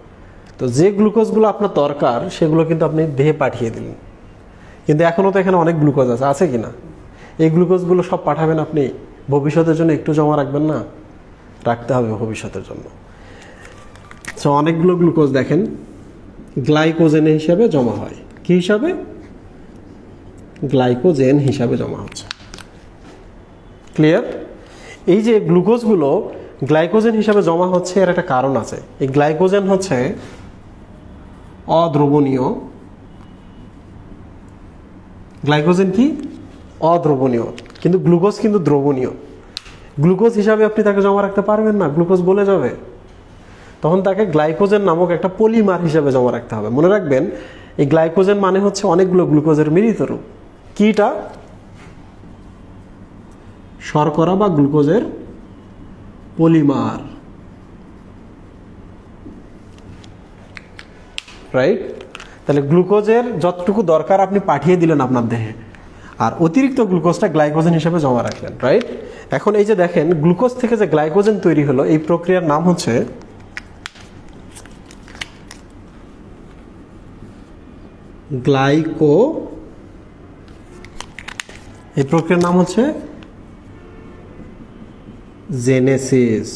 তো তো যে গ্লুকোজগুলো আপনার দরকার সেগুলো কিন্তু আপনি দেহে পাঠিয়ে দিলেন, কিন্তু এখনও তো এখানে অনেক গ্লুকোজ আছে কি না? এই গ্লুকোজগুলো সব পাঠাবেন আপনি ভবিষ্যতের জন্য, একটু জমা রাখবেন না? রাখতে হবে ভবিষ্যতের জন্য। তো অনেকগুলো গ্লুকোজ দেখেন গ্লাইকোজেন হিসাবে জমা হয়। কি হিসাবে? গ্লাইকোজেন হিসাবে জমা হচ্ছে। ক্লিয়ার? এই যে গ্লুকোজগুলো গ্লাইকোজেন হিসাবে জমা হচ্ছে এর একটা কারণ আছে। এই গ্লাইকোজেন হচ্ছে অদ্রবণীয়। গ্লাইকোজেন কি? অদ্রবণীয়, কিন্তু গ্লুকোজ কিন্তু দ্রবণীয়। গ্লুকোজ হিসাবে আপনি তাকে জমা রাখতে পারবেন না, গ্লুকোজ বলে যাবে। তখন তাকে গ্লাইকোজেন নামক একটা পলিমার হিসাবে জমা রাখতে হবে। মনে রাখবেন এই গ্লাইকোজেন মানে হচ্ছে অনেকগুলো গ্লুকোজের মিলিত রূপ। কিটা? শর্করা বা গ্লুকোজের পলিমার, রাইট? তাহলে গ্লুকোজের যতটুকু দরকার আপনি পাঠিয়ে দিলেন আপনার দেহে, আর অতিরিক্ত গ্লুকোজটা গ্লাইকোজেন হিসেবে জমা রাখলেন, রাইট? এখন এই যে দেখেন গ্লুকোজ থেকে যে গ্লাইকোজেন তৈরি হলো, এই প্রক্রিয়ার নাম হচ্ছে এই প্রক্রিয়ার নাম হচ্ছে জেনেসিস।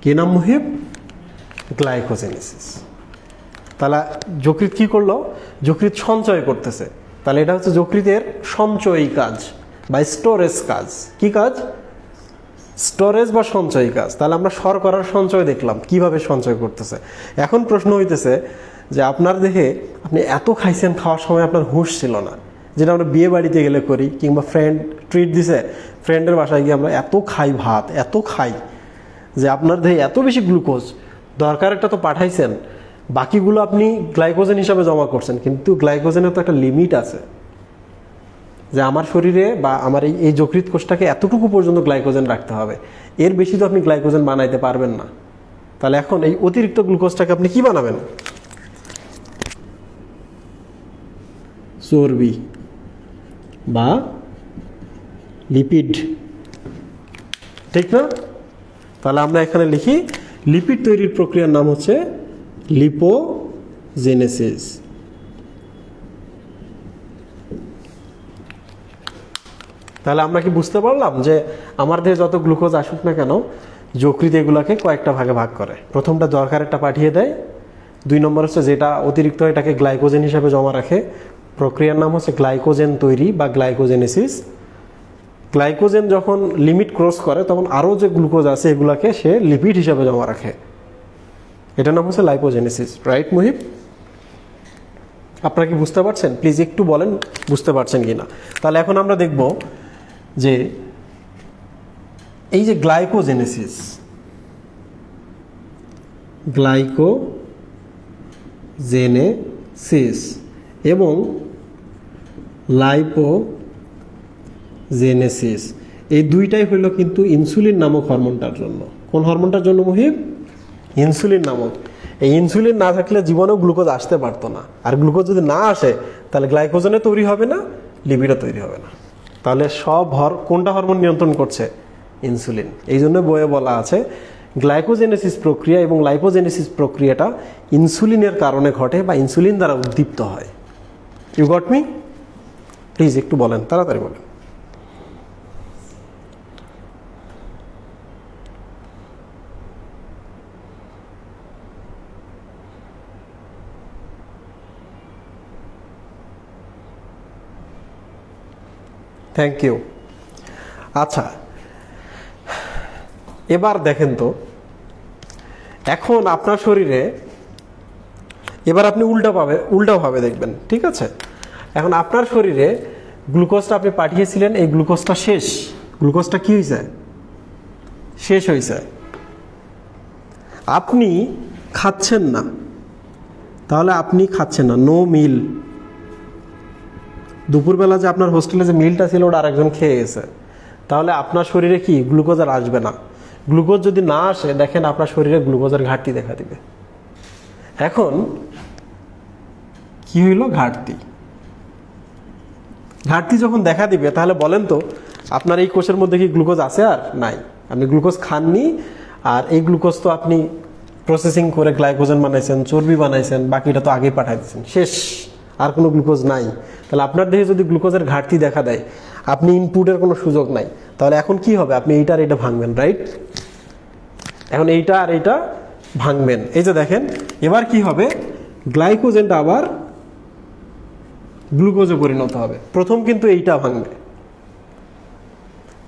কি নাম মুহিব? গ্লাইকোজেনেসিস। তাহলে যকৃৎ কি করলো? যকৃৎ সঞ্চয় করতেছে। তাহলে এটা হচ্ছে যকৃতের সঞ্চয়ী কাজ বা স্টোরেজ কাজ। কি কাজ? স্টোরেজ বা সঞ্চয়ী কাজ। তাহলে আমরা শর্করার সঞ্চয় দেখলাম কিভাবে সঞ্চয় করতেছে। এখন প্রশ্ন হইতেছে যে আপনার দেহে আপনি এত খাইছেন, খাওয়ার সময় আপনার হুঁশ ছিল না, যেটা আমরা বিয়ে বাড়িতে গেলে করি, কিংবা ফ্রেন্ড ট্রিট দিছে, ফ্রেন্ডের বাসায় গিয়ে আমরা এত খাই ভাত, এত খাই যে আপনার দেহে এত বেশি গ্লুকোজ দরকার, একটা তো পাঠাইছেন, বাকিগুলো আপনি গ্লাইকোজেন হিসাবে জমা করছেন, কিন্তু গ্লাইকোজেনের তো একটা লিমিট আছে, যে আমার শরীরে বা আমার এই যকৃৎ কোষটাকে এতটুকু পর্যন্ত গ্লাইকোজেন রাখতে হবে, এর বেশি তো আপনি গ্লাইকোজেন বানাইতে পারবেন না। তাহলে এখন এই অতিরিক্ত গ্লুকোজটাকে আপনি কি বানাবেন? চর্বি বা লিপিড, ঠিক না? তাহলে আমরা এখানে লিখি লিপিড তৈরির প্রক্রিয়ার নাম হচ্ছে লিপোজেনেসিস। তাহলে আমরা কি বুঝতে পারলাম যে আমার দেহে যত গ্লুকোজ আসুক না কেন, যকৃৎ এগুলাকে কয়েকটা ভাগে ভাগ করে। প্রথমটা দরকারেরটা পাঠিয়ে দেয়, 2 নম্বর হচ্ছে যেটা অতিরিক্ত এটাকে গ্লাইকোজেন হিসাবে জমা রাখে, প্রক্রিয়ার নাম হচ্ছে গ্লাইকোজেন তৈরি বা গ্লাইকোজেনেসিস। গ্লাইকোজেন যখন লিমিট ক্রস করে তখন আরও যে গ্লুকোজ আছে এগুলাকে সে লিপিড হিসাবে জমা রাখে, এটার নাম হচ্ছে লাইপোজেনেসিস, রাইট মুহিব? আপনারা কি বুঝতে পারছেন? প্লিজ একটু বলেন বুঝতে পারছেন কিনা। তাহলে এখন আমরা দেখব যে এই যে গ্লাইকোজেনেসিস এবং লাইপোজেনেসিস এই দুইটাই হইল কিন্তু ইনসুলিন নামক হরমোনটার জন্য। কোন হরমোনটার জন্য মুহিব? ইনসুলিন নামক। এই ইনসুলিন না থাকলে জীবনেও গ্লুকোজ আসতে পারতো না, আর গ্লুকোজ যদি না আসে তাহলে গ্লাইকোজেনও তৈরি হবে না, লিপিডও তৈরি হবে না। তাহলে সব কোনটা হরমোন নিয়ন্ত্রণ করছে? ইনসুলিন। এই জন্য বইয়ে বলা আছে গ্লাইকোজেনেসিস প্রক্রিয়া এবং লাইপোজেনেসিস প্রক্রিয়াটা ইনসুলিনের কারণে ঘটে বা ইনসুলিন দ্বারা উদ্দীপ্ত হয়। You got me? প্লিজ একটু বলেন, তাড়াতাড়ি বলেন। Thank you. আচ্ছা, এবার দেখেন তো, এখন আপনার শরীরে এবার আপনি উল্টাভাবে দেখবেন, ঠিক আছে? এখন আপনার শরীরে গ্লুকোজটা আপনি পাঠিয়েছিলেন, এই গ্লুকোজটা শেষ। গ্লুকোজটা কি হয়েছে? শেষ হয়েছে। আপনি খাচ্ছেন না, তাহলে আপনি খাচ্ছেন না, নো মিল। দুপুরবেলা যে আপনার হোস্টেলে যে মিলটা ছিল ওটা আরেকজন খেয়ে গেছে, তাহলে আপনার শরীরে কি গ্লুকোজ আর আসবে না। গ্লুকোজ যদি না আসে, দেখেন আপনার শরীরে গ্লুকোজের ঘাটতি দেখা দিবে। এখন কি হইল? ঘাটতি যখন দেখা দিবে, তাহলে বলেন তো আপনার এই কোষের মধ্যে কি গ্লুকোজ আছে আর নাই? আপনি গ্লুকোজ খাননি, আর এই গ্লুকোজ তো আপনি প্রসেসিং করে গ্লাইকোজেন বানাইছেন, চর্বি বানাইছেন, বাকিটা তো আগেই পাঠাই দিচ্ছেন, শেষ, আর কোনো গ্লুকোজ নাই। তাহলে আপনার দেহে যদি গ্লুকোজের ঘাটতি দেখা দেয়, আপনি ইনপুটের কোনো সুযোগ নাই, তাহলে এখন কি হবে? আপনি এইটা আর এটা ভাঙবেন, রাইট? এখন এইটা আর এইটা ভাঙবেন। এই যে দেখেন এবার কি হবে, গ্লাইকোজেনটা আবার গ্লুকোজে পরিণত হবে। প্রথম কিন্তু এইটা ভাঙবে।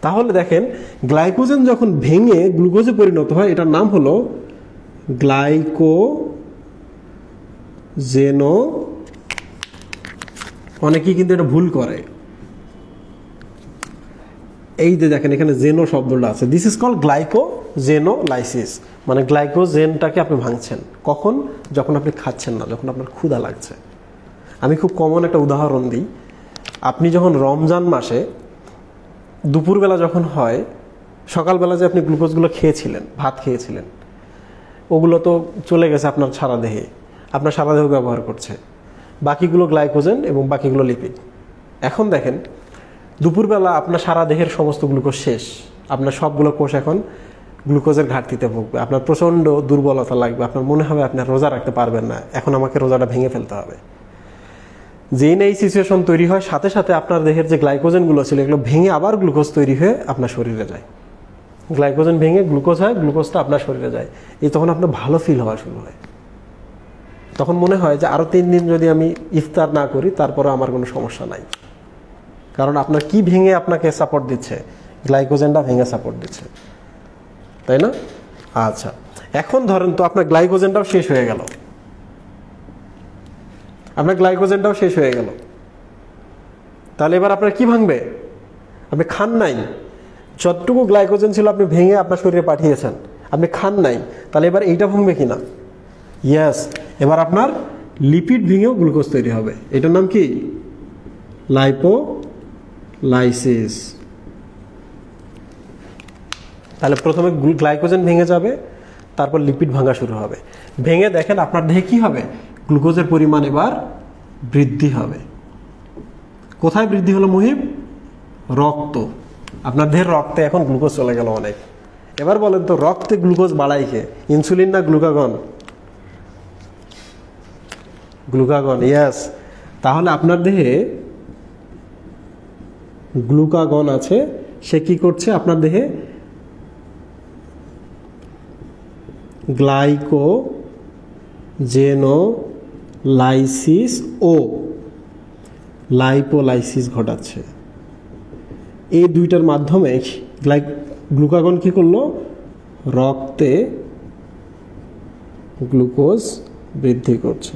তাহলে দেখেন গ্লাইকোজেন যখন ভেঙে গ্লুকোজে পরিণত হয়, এটার নাম হলো গ্লাইকোজেনো। অনেকেই কিন্তু এটা ভুল করে। এই যে দেখেন এখানে জেনো শব্দটা আছে, দিস ইজ কল্ড গ্লাইকোজেনোলাইসিস। মানে গ্লাইকোজেনটাকে আপনি ভাঙছেন কখন? যখন আপনি খাচ্ছেন না, যখন আপনার ক্ষুধা লাগছে। আমি খুব কমন একটা উদাহরণ দিই। আপনি যখন রমজান মাসে দুপুরবেলা যখন হয়, সকালবেলা যে আপনি গ্লুকোজগুলো খেয়েছিলেন, ভাত খেয়েছিলেন, ওগুলো তো চলে গেছে আপনার সারা দেহে, আপনার সারা দেহ ব্যবহার করছে, বাকিগুলো গ্লাইকোজেন এবং বাকিগুলো লিপিড। এখন দেখেন দুপুরবেলা আপনার সারা দেহের সমস্ত গ্লুকোজ শেষ, আপনার সবগুলো কোষ এখন গ্লুকোজের ঘাটতিতে ভুগবে, আপনার প্রচণ্ড দুর্বলতা লাগবে, আপনার মনে হবে আপনি রোজা রাখতে পারবেন না, এখন আমাকে রোজাটা ভেঙে ফেলতে হবে। যেই না এই সিচুয়েশন তৈরি হয়, সাথে সাথে আপনার দেহের যে গ্লাইকোজেনগুলো ছিল এগুলো ভেঙে আবার গ্লুকোজ তৈরি হয়ে আপনার শরীরে যায়। গ্লাইকোজেন ভেঙে গ্লুকোজ হয়, গ্লুকোজটা আপনার শরীরে যায়। এই তখন আপনার ভালো ফিল হওয়া শুরু হয়। তখন মনে হয় যে আরও 3 দিন যদি আমি ইফতার না করি তারপরে আমার কোনো সমস্যা নাই। কারণ আপনার কি ভেঙে আপনাকে সাপোর্ট দিচ্ছে? গ্লাইকোজেনটা ভেঙে সাপোর্ট দিচ্ছে, তাই না? আচ্ছা, এখন ধরেন তো আপনার গ্লাইকোজেনটাও শেষ হয়ে গেল, আপনার গ্লাইকোজেনটাও শেষ হয়ে গেল। তাহলে এবার আপনার কি ভাঙবে? আপনি খান নাই, যতটুকু গ্লাইকোজেন ছিল আপনি ভেঙে আপনার শরীরে পাঠিয়েছেন, আপনি খান নাই, তাহলে এবার এইটা ভাঙবে কিনা? ইয়েস, এবার আপনার লিপিড ভেঙেও গ্লুকোজ তৈরি হবে। এটার নাম কি? লাইপোলাইসিস। তাহলে প্রথমে গ্লাইকোজেন ভেঙে যাবে, তারপর লিপিড ভাঙা শুরু হবে। ভেঙে দেখেন আপনার দেহে কি হবে? গ্লুকোজের পরিমাণ এবার বৃদ্ধি হবে। কোথায় বৃদ্ধি হলো মুহিব? রক্ত। আপনার দেহের রক্তে এখন গ্লুকোজ চলে গেল অনেক। এবার বলেন তো রক্তে গ্লুকোজ বাড়ায় কে? ইনসুলিন না গ্লুকাগন? Glucagon, yes. তাহলে আপনার দেহে গ্লুকাগন আছে, সে কি করছে? আপনার দেহে গ্লাইকোজেনোলাইসিস ও লাইপোলাইসিস ঘটাচ্ছে। এই দুইটার মাধ্যমে গ্লুকাগন কি করলো? রক্তে গ্লুকোজ বৃদ্ধি করছে।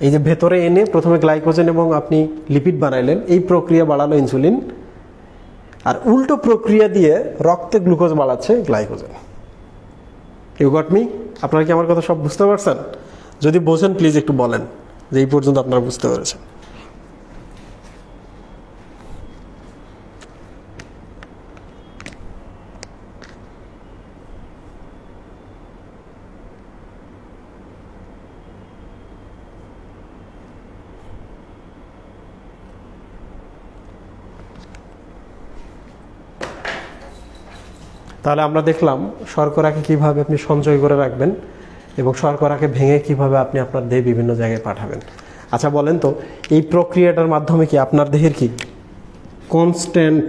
এই যে ভেতরে এনে প্রথমে গ্লাইকোজেন এবং আপনি লিপিড বানাইলেন, এই প্রক্রিয়া বাড়ালো ইনসুলিন, আর উল্টো প্রক্রিয়া দিয়ে রক্তে গ্লুকোজ বাড়াচ্ছে গ্লাইকোজেন। You got me? আপনারা কি আমার কথা সব বুঝতে পারছেন? যদি বোঝেন প্লিজ একটু বলেন যে এই পর্যন্ত আপনারা বুঝতে পেরেছেন। তাহলে আমরা দেখলাম শর্করাকে কিভাবে আপনি সঞ্চয় করে রাখবেন এবং শর্করাকে ভেঙে কিভাবে আপনি আপনার দেহে বিভিন্ন জায়গায় পাঠাবেন। আচ্ছা বলেন তো এই প্রক্রিয়াটার মাধ্যমে কি আপনার দেহের কি কনস্ট্যান্ট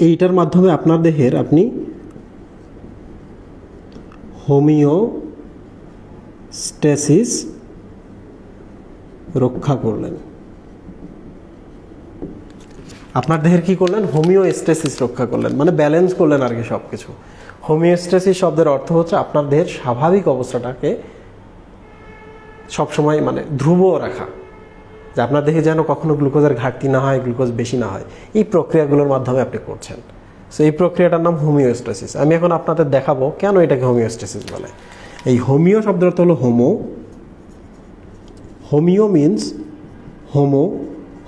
এইটার মাধ্যমে আপনার দেহের আপনি হোমিওস্ট্যাসিস রক্ষা করলেন। আপনার দেহের কি করলেন? হোমিওস্ট্যাসিস রক্ষা করলেন, মানে ব্যালেন্স করলেন আর কি সবকিছু। হোমিওস্ট্যাসিস শব্দের অর্থ হচ্ছে আপনার দেহের স্বাভাবিক অবস্থাটাকে সবসময় মানে ধ্রুব রাখা, যে আপনার দেহে যেন কখনো গ্লুকোজের ঘাটতি না হয়, গ্লুকোজ বেশি না হয়। এই প্রক্রিয়াগুলোর মাধ্যমে আপনি করছেন। সো এই প্রক্রিয়াটার নাম হোমিওস্ট্যাসিস। আমি এখন আপনাদের দেখাবো কেন এটাকে হোমিওস্ট্যাসিস বলে। এই হোমিও শব্দের অর্থ হলো হোমিও মিনস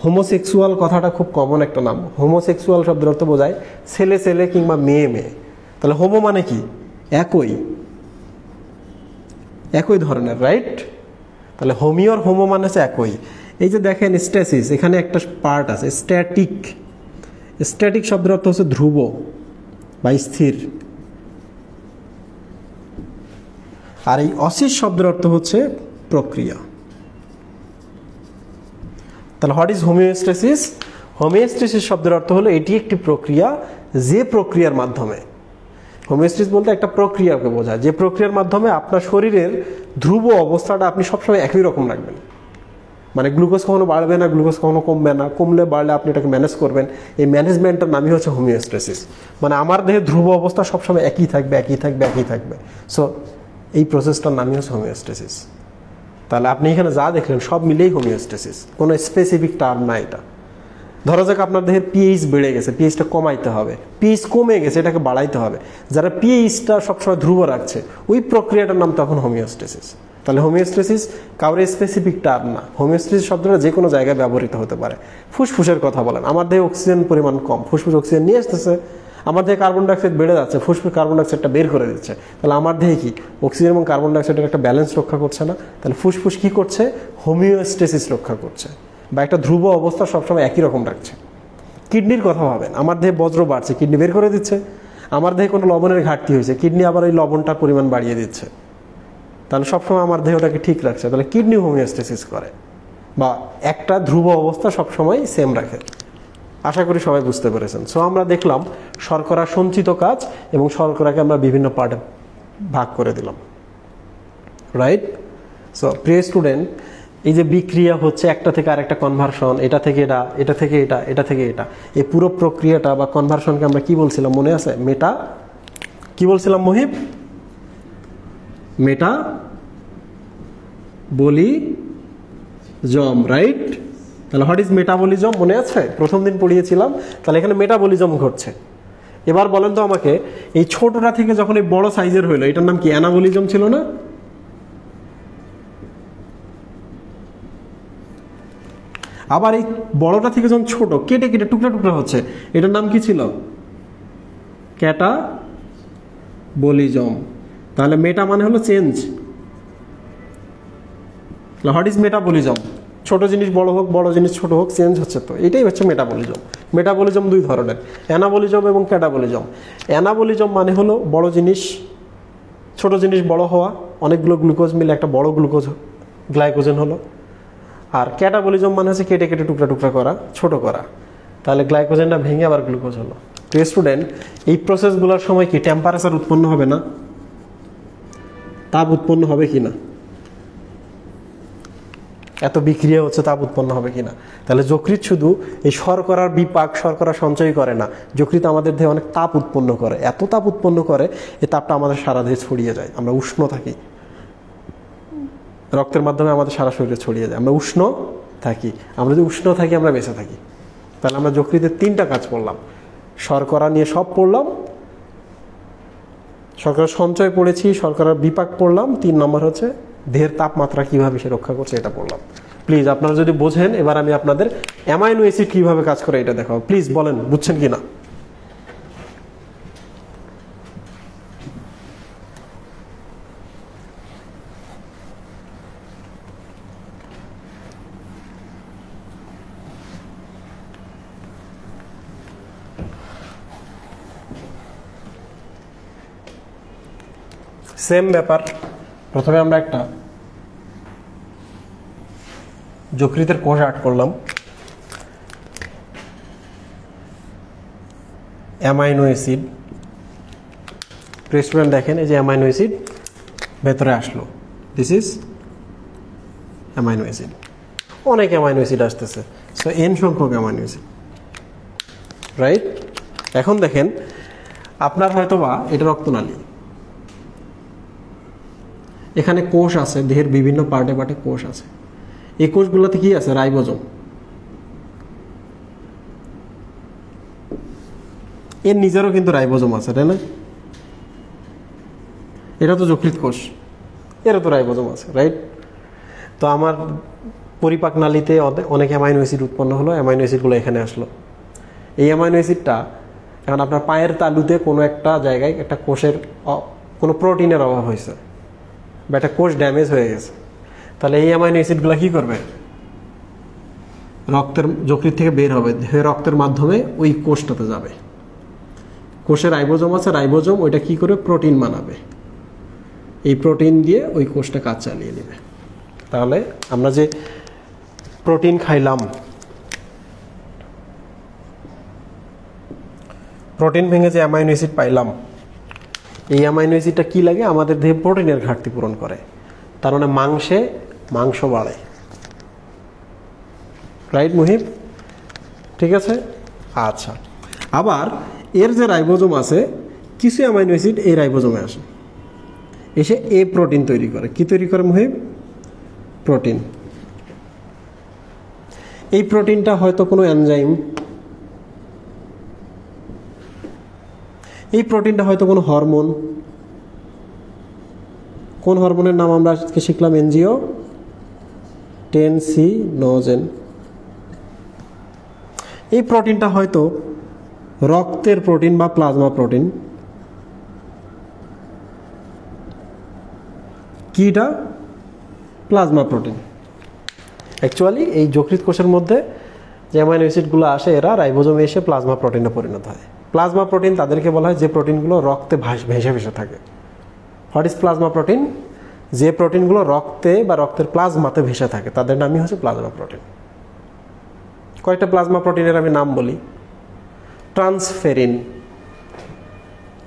হোমোসেক্সুয়াল কথাটা খুব কমন একটা নাম। হোমোসেক্সুয়াল শব্দের অর্থ বোঝায় ছেলে ছেলে কিংবা মেয়ে মেয়ে। তাহলে হোমো মানে কি? একই ধরনের, রাইট? তাহলে হোমিওর হোমো মানে হচ্ছে একই। এই যে দেখেন স্ট্যাসিস, এখানে একটা পার্ট আছে স্ট্যাটিক। স্ট্যাটিক শব্দের অর্থ হচ্ছে ধ্রুব বা স্থির, আর এই অসিস শব্দের অর্থ হচ্ছে প্রক্রিয়া। তাহলে হোয়াট ইজ হোমিওস্ট্যাসিস? হোমিওস্ট্যাসিস শব্দের অর্থ হলো এটি একটি প্রক্রিয়া, যে প্রক্রিয়ার মাধ্যমে, হোমিওস্ট্যাসিস বলতে একটা প্রক্রিয়াকে বোঝায়, যে প্রক্রিয়ার মাধ্যমে আপনার শরীরের ধ্রুব অবস্থাটা আপনি সবসময় একই রকম রাখবেন। মানে গ্লুকোজ কখনো বাড়বে না, গ্লুকোজ কখনো কমবে না, কমলে বাড়লে আপনি এটাকে ম্যানেজ করবেন। এই ম্যানেজমেন্টের নামই হচ্ছে হোমিওস্ট্যাসিস। মানে আমার দেহে ধ্রুব অবস্থা সবসময় একই থাকবে, একই থাকবে, একই থাকবে। সো এই প্রসেসটার নামই হচ্ছে হোমিওস্ট্যাসিস। তাহলে আপনি এখানে যা দেখলেন সব মিলেই হোমিওস্ট্যাসিস, কোনো স্পেসিফিক টার্ম না এটা। ধরা যাক আপনার দেহের পিএইচ বেড়ে গেছে, পিএইচটা কমাইতে হবে, পিএইচ কমে গেছে, এটাকে বাড়াইতে হবে। যারা পিএইচটা সবসময় ধ্রুব রাখছে, ওই প্রক্রিয়াটার নাম তখন হোমিওস্ট্যাসিস। তাহলে হোমিওস্ট্যাসিস কাউরে স্পেসিফিক টার্ম না, হোমিওস্ট্যাসিস শব্দটা যে কোনো জায়গায় ব্যবহৃত হতে পারে। ফুসফুসের কথা বলেন, আমার দেহে অক্সিজেন পরিমাণ কম, ফুসফুস অক্সিজেন নিয়ে আসতেছে, আমার দেহে কার্বন ডাইঅক্সাইড বেড়ে যাচ্ছে, ফুসফুস কার্বন ডাইঅক্সাইডটা বের করে দিচ্ছে। তাহলে আমার দেহে কি অক্সিজেন এবং কার্বন ডাইঅক্সাইডের একটা ব্যালেন্স রক্ষা করছে না? তাহলে ফুসফুস কি করছে? হোমিওস্ট্যাসিস রক্ষা করছে, বা একটা ধ্রুব অবস্থা সবসময় একই রকম রাখছে। কিডনির কথা ভাবেন, আমার দেহে বজ্র বাড়ছে, কিডনি বের করে দিচ্ছে। আমার দেহে কোনো লবণের ঘাটতি হয়েছে, কিডনি আবার ওই লবণটার পরিমাণ বাড়িয়ে দিচ্ছে। তাহলে সবসময় আমার দেহ ওটাকে ঠিক রাখছে। তাহলে কিডনি হোমিওস্ট্যাসিস করে, বা একটা ধ্রুব অবস্থা সবসময় সেম রাখে। আশা করি সবাই বুঝতে পেরেছেন। সো আমরা দেখলাম শর্করা সঞ্চিত কাজ, এবং শর্করাকে আমরা বিভিন্ন পার্টে ভাগ করে দিলাম, রাইট? সো প্রিয় স্টুডেন্ট, এই যে বিক্রিয়া হচ্ছে একটা থেকে আরেকটা কনভার্সন, এটা থেকে এটা, এটা থেকে এটা, এটা থেকে এটা, এই পুরো প্রক্রিয়াটা বা কনভার্সনকে আমরা কি বলছিলাম মনে আছে? কি বলছিলাম মহিব? Metabolism, right? তাহলে হোয়াট ইজ মেটাবলিজম মনে আছে? প্রথম দিন পড়িয়েছিলাম। তাহলে এখানে মেটাবলিজম ঘটছে। এবার বলেন তো আমাকে, এই ছোটটা থেকে যখন এই বড় সাইজের হইলো, এটার নাম কি? অ্যানাবলিজম ছিল না? আবার এই বড়টা থেকে যখন ছোট কেটে কেটে টুকরা টুকরা হচ্ছে, এটার নাম কি ছিল? ক্যাটাবলিজম। তাহলে মেটা মানে হলো চেঞ্জ। What is metabolism? ছোট জিনিস বড় হোক, বড় জিনিস ছোট হোক, চেঞ্জ হচ্ছে, তো এটাই হচ্ছে মেটাবলিজম। মেটাবলিজম দুই ধরনের, অ্যানাবলিজম এবং ক্যাটাবলিজম। অ্যানাবলিজম মানে হলো বড় জিনিস, ছোট জিনিস বড় হওয়া, অনেকগুলো গ্লুকোজ মিলে একটা বড় গ্লাইকোজেন হলো। আর ক্যাটাবলিজম মানে হচ্ছে কেটে কেটে টুকরা টুকরা করা, ছোট করা। তাহলে গ্লাইকোজেনটা ভেঙে আবার গ্লুকোজ হলো। তো স্টুডেন্ট, এই প্রসেসগুলোর সময় কি টেম্পারেচার উৎপন্ন হবে না? তাপ উৎপন্ন হবে কি না? এত বিক্রিয়া হচ্ছে, তাপ উৎপন্ন হবে কিনা? তাহলে যকৃৎ শুধু এই শর্করার বিপাক, শর্করা সঞ্চয় করে না, যকৃৎ আমাদের দেহে অনেক তাপ উৎপন্ন করে। এত তাপ উৎপন্ন করে, এই তাপটা আমাদের সারা দেহে ছড়িয়ে যায়। আমরা উষ্ণ থাকি, রক্তের মাধ্যমে আমাদের সারা শরীরে ছড়িয়ে যায়, আমরা উষ্ণ থাকি। আমরা যদি উষ্ণ থাকি, আমরা বেঁচে থাকি। তাহলে আমরা যকৃতের 3টা কাজ পড়লাম, শর্করা নিয়ে সব পড়লাম, শর্করা সঞ্চয় পড়েছি, শর্করার বিপাক পড়লাম, 3 নম্বর হচ্ছে দেহের তাপমাত্রা কিভাবে সে রক্ষা করছে, এটা পড়লাম। প্লিজ আপনারা যদি বোঝেন, এবার আমি আপনাদের অ্যামাইনো অ্যাসিড কিভাবে কাজ করে এটা দেখাবো। প্লিজ বলেন, বুঝছেন কিনা? সেম ব্যাপার। প্রথমে আমরা একটা যকৃতের কোষ আর্ট করলাম, অ্যামাইনো অ্যাসিড। স্টুডেন্ট দেখেন, এই যে অ্যামাইনো অ্যাসিড ভেতরে আসলো, দিস ইজ অ্যামাইনো অ্যাসিড। অনেক অ্যামাইনো অ্যাসিড আসতেছে, সো এন সংখ্যক অ্যামাইনো অ্যাসিড, রাইট? এখন দেখেন, আপনার হয়তোবা এটা রক্তনালী, এখানে কোষ আছে, দেহের বিভিন্ন পার্টে পার্টে কোষ আছে। এই কোষগুলোতে কি আছে? রাইবোজোম। এর নিজেরও কিন্তু রাইবোজোম আছে, তাই না? এটা তো যকৃৎ কোষ, এরও তো রাইবোজোম আছে, রাইট? তো আমার পরিপাক নালীতে অনেক অ্যামাইনো অ্যাসিড উৎপন্ন হলো, অ্যামাইনো অ্যাসিডগুলো এখানে আসলো। এই অ্যামাইনো অ্যাসিডটা এখন আপনার পায়ের তালুতে কোনো একটা জায়গায় একটা কোষের কোনো প্রোটিনের অভাব হয়েছে, বা একটা কোষ ড্যামেজ হয়ে গেছে। তাহলে এই অ্যামাইনো অ্যাসিডগুলো কী করবে? রক্তের যকৃৎ থেকে বের হবে, রক্তের মাধ্যমে ওই কোষটাতে যাবে। কোষের রাইবোজোম আছে, রাইবোজোম ওইটা কি করে প্রোটিন বানাবে, এই প্রোটিন দিয়ে ওই কোষটা কাজ চালিয়ে নেবে। তাহলে আমরা যে প্রোটিন খাইলাম, প্রোটিন ভেঙে যে অ্যামাইনো অ্যাসিড পাইলাম, এই অ্যামাইনো অ্যাসিডটা কি লাগে, আমাদের দেহে প্রোটিনের ঘাটতি পূরণ করে। তার মানে মাংসে মাংস বাড়ে, রাইট মুহিব? ঠিক আছে। আচ্ছা, আবার এর যে রাইবোজোম আছে, কিছু অ্যামাইনো অ্যাসিড এই রাইবোজোমে আসে, এসে এ প্রোটিন তৈরি করে। কি তৈরি করে মুহিব? প্রোটিন। এই প্রোটিনটা হয়তো কোনো এনজাইম, এই প্রোটিনটা হয়তো কোনো হরমোন। কোন হরমোনের নাম আমরা আজকে শিখলাম? এনজিওটেনসিনোজেন। এই প্রোটিনটা হয়তো রক্তের প্রোটিন বা প্লাজমা প্রোটিন। কিটা? Plasma protein. অ্যাকচুয়ালি এই যকৃৎ কোষের মধ্যে যে অ্যামাইনো অ্যাসিডগুলো আসে, এরা রাইবোজোমে এসে প্লাজমা প্রোটিনে পরিণত হয়। প্লাজমা প্রোটিন তাদেরকে বলা হয় যে প্রোটিনগুলো রক্তে ভেসে ভেসে থাকে। What is plasma protein? যে প্রোটিনগুলো রক্তে বা রক্তের প্লাজমাতে ভেসে থাকে তাদের নামই হচ্ছে প্লাজমা প্রোটিন। কয়েকটা প্লাজমা প্রোটিনের আমি নাম বলি। ট্রান্সফেরিন।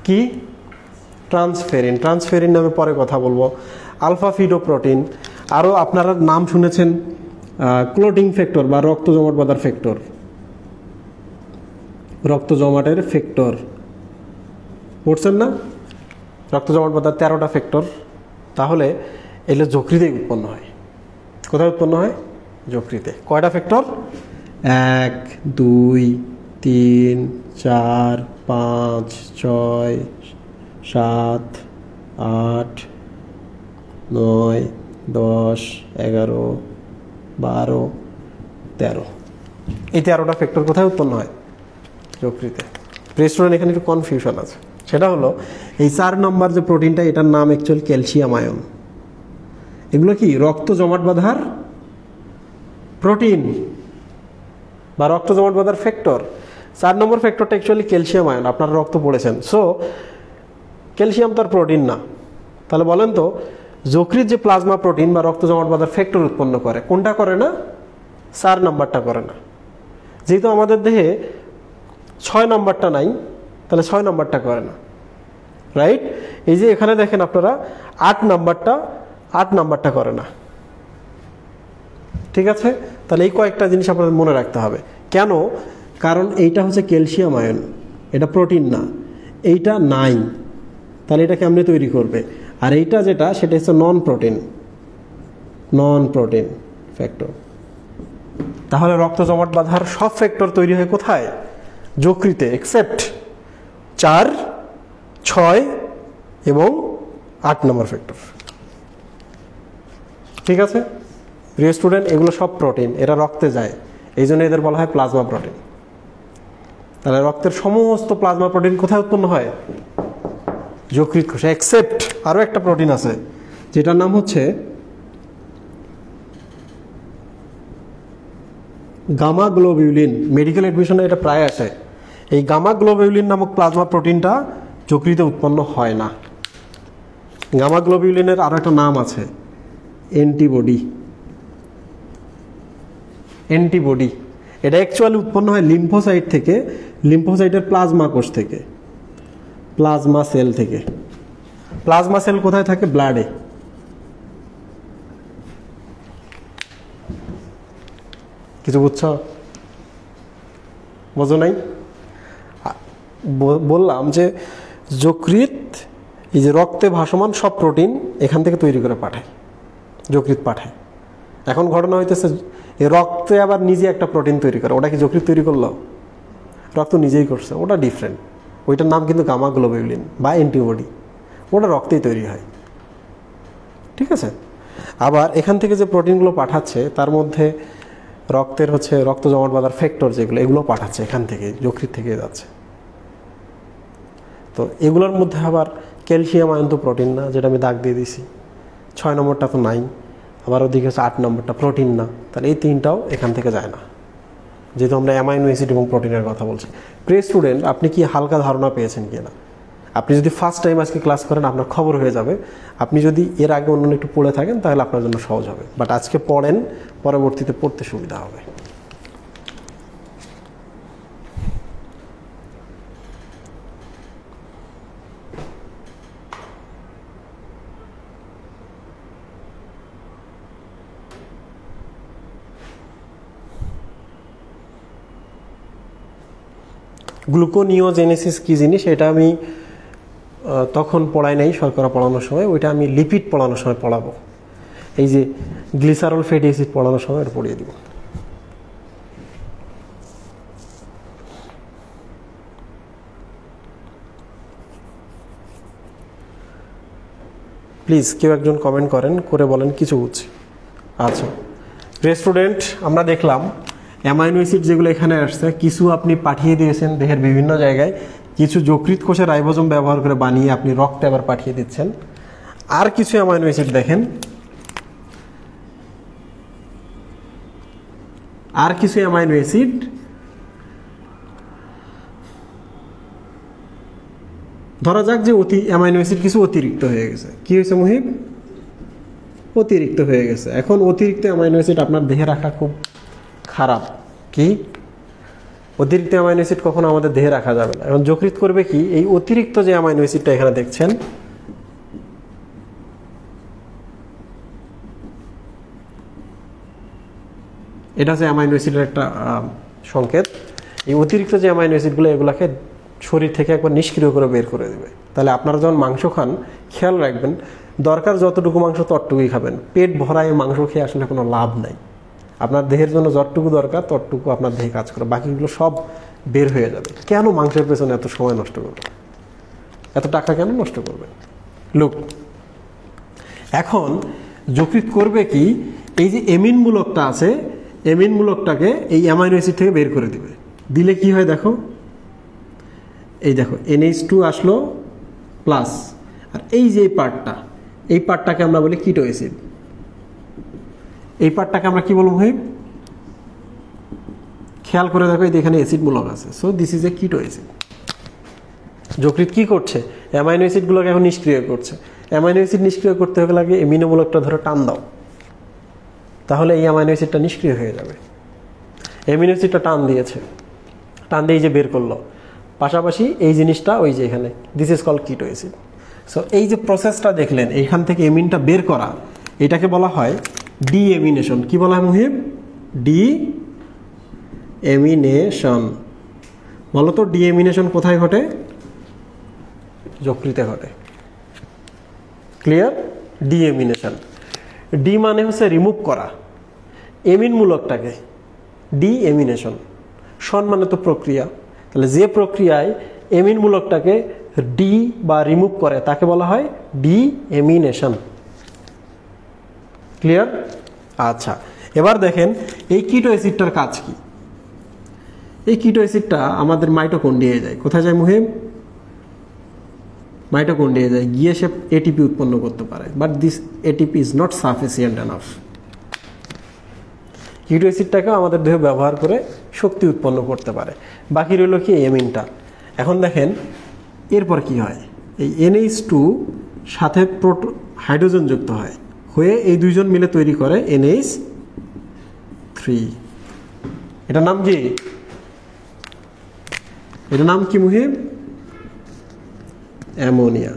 কি? ট্রান্সফেরিন। ট্রান্সফেরিন নামে পরে কথা বলবো। আলফা ফিডোপ্রোটিন। আরও আপনারা নাম শুনেছেন ক্লোটিং ফ্যাক্টর বা রক্ত জমাট বাঁধার ফ্যাক্টর। রক্ত জমাটের ফ্যাক্টর পড়ছেন না? রক্ত জমাট বাঁধার 13টা ফ্যাক্টর। তাহলে এগুলো যকৃতেই উৎপন্ন হয়। কোথায় উৎপন্ন হয়? যকৃতে। কয়টা ফ্যাক্টর? 1, 2, 3, 4, 5, 6, 7, 8, 9, 10, 11, 12, 13। এই 13টা ফ্যাক্টর কোথায় উৎপন্ন হয়? যকৃতে। স্টুডেন্ট, এখানে একটু কনফিউশন আছে। সেটা হলো এই 4 নম্বর যে প্রোটিনটা, এটার নাম অ্যাকচুয়ালি ক্যালসিয়াম আয়ন। এগুলো কি? রক্ত জমাট বাঁধার প্রোটিন বা রক্ত জমাট বাঁধার ফ্যাক্টর। 4 নম্বর ফ্যাক্টরটা অ্যাকচুয়ালি ক্যালসিয়াম আয়ন। আপনারা রক্ত পড়েছেন। সো ক্যালসিয়াম তো আর প্রোটিন না। তাহলে বলেন তো, যকৃৎ যে প্লাজমা প্রোটিন বা রক্ত জমাট বাঁধার ফ্যাক্টর উৎপন্ন করে, কোনটা করে না? 4 নম্বরটা করে না। যেহেতু আমাদের দেহে 6 নম্বরটা নাই, তাহলে 6 নম্বরটা করে না, রাইট? এই যে এখানে দেখেন আপনারা 8 নাম্বারটা করে না। ঠিক আছে? তাহলে এই কয়েকটা জিনিস আপনাদের মনে রাখতে হবে। কেন? কারণ এইটা হচ্ছে ক্যালসিয়াম আয়ন, এটা প্রোটিন না। এইটা নাই, তাহলে এটা কেমনে তৈরি করবে? আর এইটা যেটা, সেটা হচ্ছে নন প্রোটিন ফ্যাক্টর। তাহলে রক্ত জমাট বাঁধার সব ফ্যাক্টর তৈরি হয় কোথায়? যকৃতে, এক্সেপ্ট 4, 6 এবং 8 নম্বর ফ্যাক্টর। ঠিক আছে প্রিয় স্টুডেন্ট? এগুলো সব প্রোটিন, এরা রক্তে যায়, এই জন্য এদের বলা হয় প্লাজমা প্রোটিন। তাহলে রক্তের সমস্ত প্লাজমা প্রোটিন কোথায় উৎপন্ন হয়? যকৃৎ কোষে, এক্সেপ্ট আরও একটা প্রোটিন আছে যেটার নাম হচ্ছে গামা গ্লোবিউলিন। মেডিকেল এডমিশনে এটা প্রায় আসে। এই গামা গ্লোবিউলিন নামক প্লাজমা প্রোটিনটা যকৃতে উৎপন্ন হয় না। গামা গ্লোবিউলিনের আরও একটা নাম আছে, অ্যান্টিবডি। এটা অ্যাকচুয়ালি উৎপন্ন হয় লিম্ফোসাইট থেকে, লিম্ফোসাইটের প্লাজমা কোষ থেকে, প্লাজমা সেল থেকে। প্লাজমা সেল কোথায় থাকে? ব্লাডে। কিছু বুঝছো? বোঝো নাই? বললাম যে যকৃৎ এই যে রক্তে ভাসমান সব প্রোটিন এখান থেকে তৈরি করে পাঠায়, যকৃৎ পাঠায়। এখন ঘটনা হইতেছে এই রক্তে আবার নিজে একটা প্রোটিন তৈরি করে। ওটা কি যকৃৎ তৈরি করলো? রক্ত নিজেই করছে, ওটা ডিফারেন্ট। ওইটার নাম কিন্তু গামা গ্লোবিউলিন বা অ্যান্টিবডি। ওটা রক্তেই তৈরি হয়। ঠিক আছে? আবার এখান থেকে যে প্রোটিনগুলো পাঠাচ্ছে তার মধ্যে রক্তের হচ্ছে রক্ত জমাট বাঁধার ফ্যাক্টর যেগুলো, এগুলো পাঠাচ্ছে এখান থেকে, যকৃৎ থেকে যাচ্ছে। তো এগুলোর মধ্যে আবার ক্যালসিয়াম আয়ন তো প্রোটিন না, যেটা আমি দাগ দিয়ে দিছি। 6 নম্বরটা তো নাই। আবার ওদিকে হচ্ছে 8 নম্বরটা প্রোটিন না। তাহলে এই 3টাও এখান থেকে যায় না। যেহেতু আমরা অ্যামাইনো অ্যাসিড এবং প্রোটিনের কথা বলছি। প্রিয় স্টুডেন্ট, আপনি কি হালকা ধারণা পেয়েছেন কিনা? আপনি যদি ফার্স্ট টাইম আজকে ক্লাস করেন আপনার খবর হয়ে যাবে। আপনি যদি এর আগে অন্য একটু পড়ে থাকেন তাহলে আপনার জন্য সহজ হবে, বাট আজকে পড়েন, পরবর্তীতে পড়তে সুবিধা হবে। গ্লুকোনিওজেনেসিস কী জিনিস এটা আমি তখন পড়াই নাই শর্করা পড়ানোর সময়, ওইটা আমি লিপিড পড়ানোর সময় পড়াবো। এই যে গ্লিসারল ফ্যাটি অ্যাসিড পড়ানোর সময় এটা পড়িয়ে দিব। প্লিজ কেউ একজন কমেন্ট করেন, করে বলেন কিছু বুঝছি। আচ্ছা প্রিয় স্টুডেন্ট, আমরা দেখলাম অ্যামাইনো অ্যাসিড যেগুলো এখানে আসছে কিছু আপনি পাঠিয়ে দিয়েছেন দেহের বিভিন্ন জায়গায়, কিছু যকৃৎ কোষে রাইবোজোম ব্যবহার করে বানিয়ে আপনি রক্তে আবার পাঠিয়ে দিচ্ছেন। আর কিছু অ্যামাইনো অ্যাসিড দেখেন, আর কিছু অ্যামাইনো অ্যাসিড ধরা যাক যে অ্যামাইনো অ্যাসিড কিছু অতিরিক্ত হয়ে গেছে। কি হয়েছে মুহিব? অতিরিক্ত হয়ে গেছে। এখন অতিরিক্ত অ্যামাইনো অ্যাসিড আপনার দেহে রাখা খুব খারাপ। কি? অতিরিক্ত অ্যামাইনো অ্যাসিড কখনো আমাদের দেহে রাখা যাবে না। এখন যকৃৎ করবে কি, এই অতিরিক্ত যে অ্যামাইনো অ্যাসিডটা এখানে দেখছেন, এটা হচ্ছে অ্যামাইনো অ্যাসিডের একটা সংকেত। এই অতিরিক্ত যে অ্যামাইনো অ্যাসিডগুলো এগুলাকে শরীর থেকে একবার নিষ্ক্রিয় করে বের করে দেবে। তাহলে আপনারা যখন মাংস খান খেয়াল রাখবেন, দরকার যতটুকু মাংস ততটুকুই খাবেন। পেট ভরায় মাংস খেয়ে আসলে কোনো লাভ নাই। আপনার দেহের জন্য যতটুকু দরকার ততটুকু আপনার দেহে কাজ করে, বাকিগুলো সব বের হয়ে যাবে। কেন মাংসের পেছনে এত সময় নষ্ট করবেন, এত টাকা কেন নষ্ট করবেন? লোক এখন যকৃৎ করবে কি, এই যে এমিন মূলকটা আছে, এমিন মূলকটাকে এই অ্যামাইনো অ্যাসিড থেকে বের করে দিবে। দিলে কি হয় দেখো, এই দেখো NH2 আসলো প্লাস, আর এই যে এই পার্টটাকে আমরা বলি কিটো অ্যাসিড। এই পার্টটাকে আমরা কি বলবো ভাই? খেয়াল করে দেখো এখানে অ্যাসিড মূলক আছে, সো দিস ইজ এ কিটো অ্যাসিড। যকৃৎ কি করছে? অ্যামাইনো অ্যাসিডগুলোকে এখন নিষ্ক্রিয় করছে। অ্যামাইনো অ্যাসিড নিষ্ক্রিয় করতে হলে লাগে এমিনো মূলকটা ধরে টান দাও, তাহলে এই অ্যামাইনো অ্যাসিডটা নিষ্ক্রিয় হয়ে যাবে। অ্যামিনো অ্যাসিডটা টান দিয়েছে, টান দিয়ে যে বের করলো, পাশাপাশি এই জিনিসটা ওই যে এখানে, this is called keto acid. So এই যে প্রসেসটা দেখলেন এইখান থেকে এমিনটা বের করা, এটাকে বলা হয় ডিএমিনেশন। কি বলা হয় মুহিব? ডিএমিনেশন। বলো তো ডিএমিনেশন কোথায় ঘটে? যকৃতে ঘটে। ক্লিয়ার? ডিএমিনেশন। ডি মানে হচ্ছে রিমুভ করা এমিন মূলকটাকে, ডিএমিনেশন। শন মানে তো প্রক্রিয়া, তাহলে যে প্রক্রিয়ায় এমিন মূলকটাকে ডি বা রিমুভ করে তাকে বলা হয় ডিএমিনেশন। ক্লিয়ার? আচ্ছা, এবার দেখেন এই কিটো অ্যাসিডটার কাজ কি। এই কিটো অ্যাসিডটা আমাদের মাইটোকন্ড্রিয়ায় যায়। কোথায় যায় মুহিম? মাইটোকন্ড্রিয়ায় যায়, গিয়ে সে এটিপি উৎপন্ন করতে পারে, but this ATP is not sufficient enough. কিটো অ্যাসিডটাকেও আমাদের দেহে ব্যবহার করে শক্তি উৎপন্ন করতে পারে। বাকি রইল কি এমিনটা। এখন দেখেন এরপর কি হয়, এই NH2 সাথে হাইড্রোজেন যুক্ত হয়, হয়ে এই দুইজন মিলে তৈরি করে NH3। এটার নাম কি? এটার নাম কি মুহিব? অ্যামোনিয়া।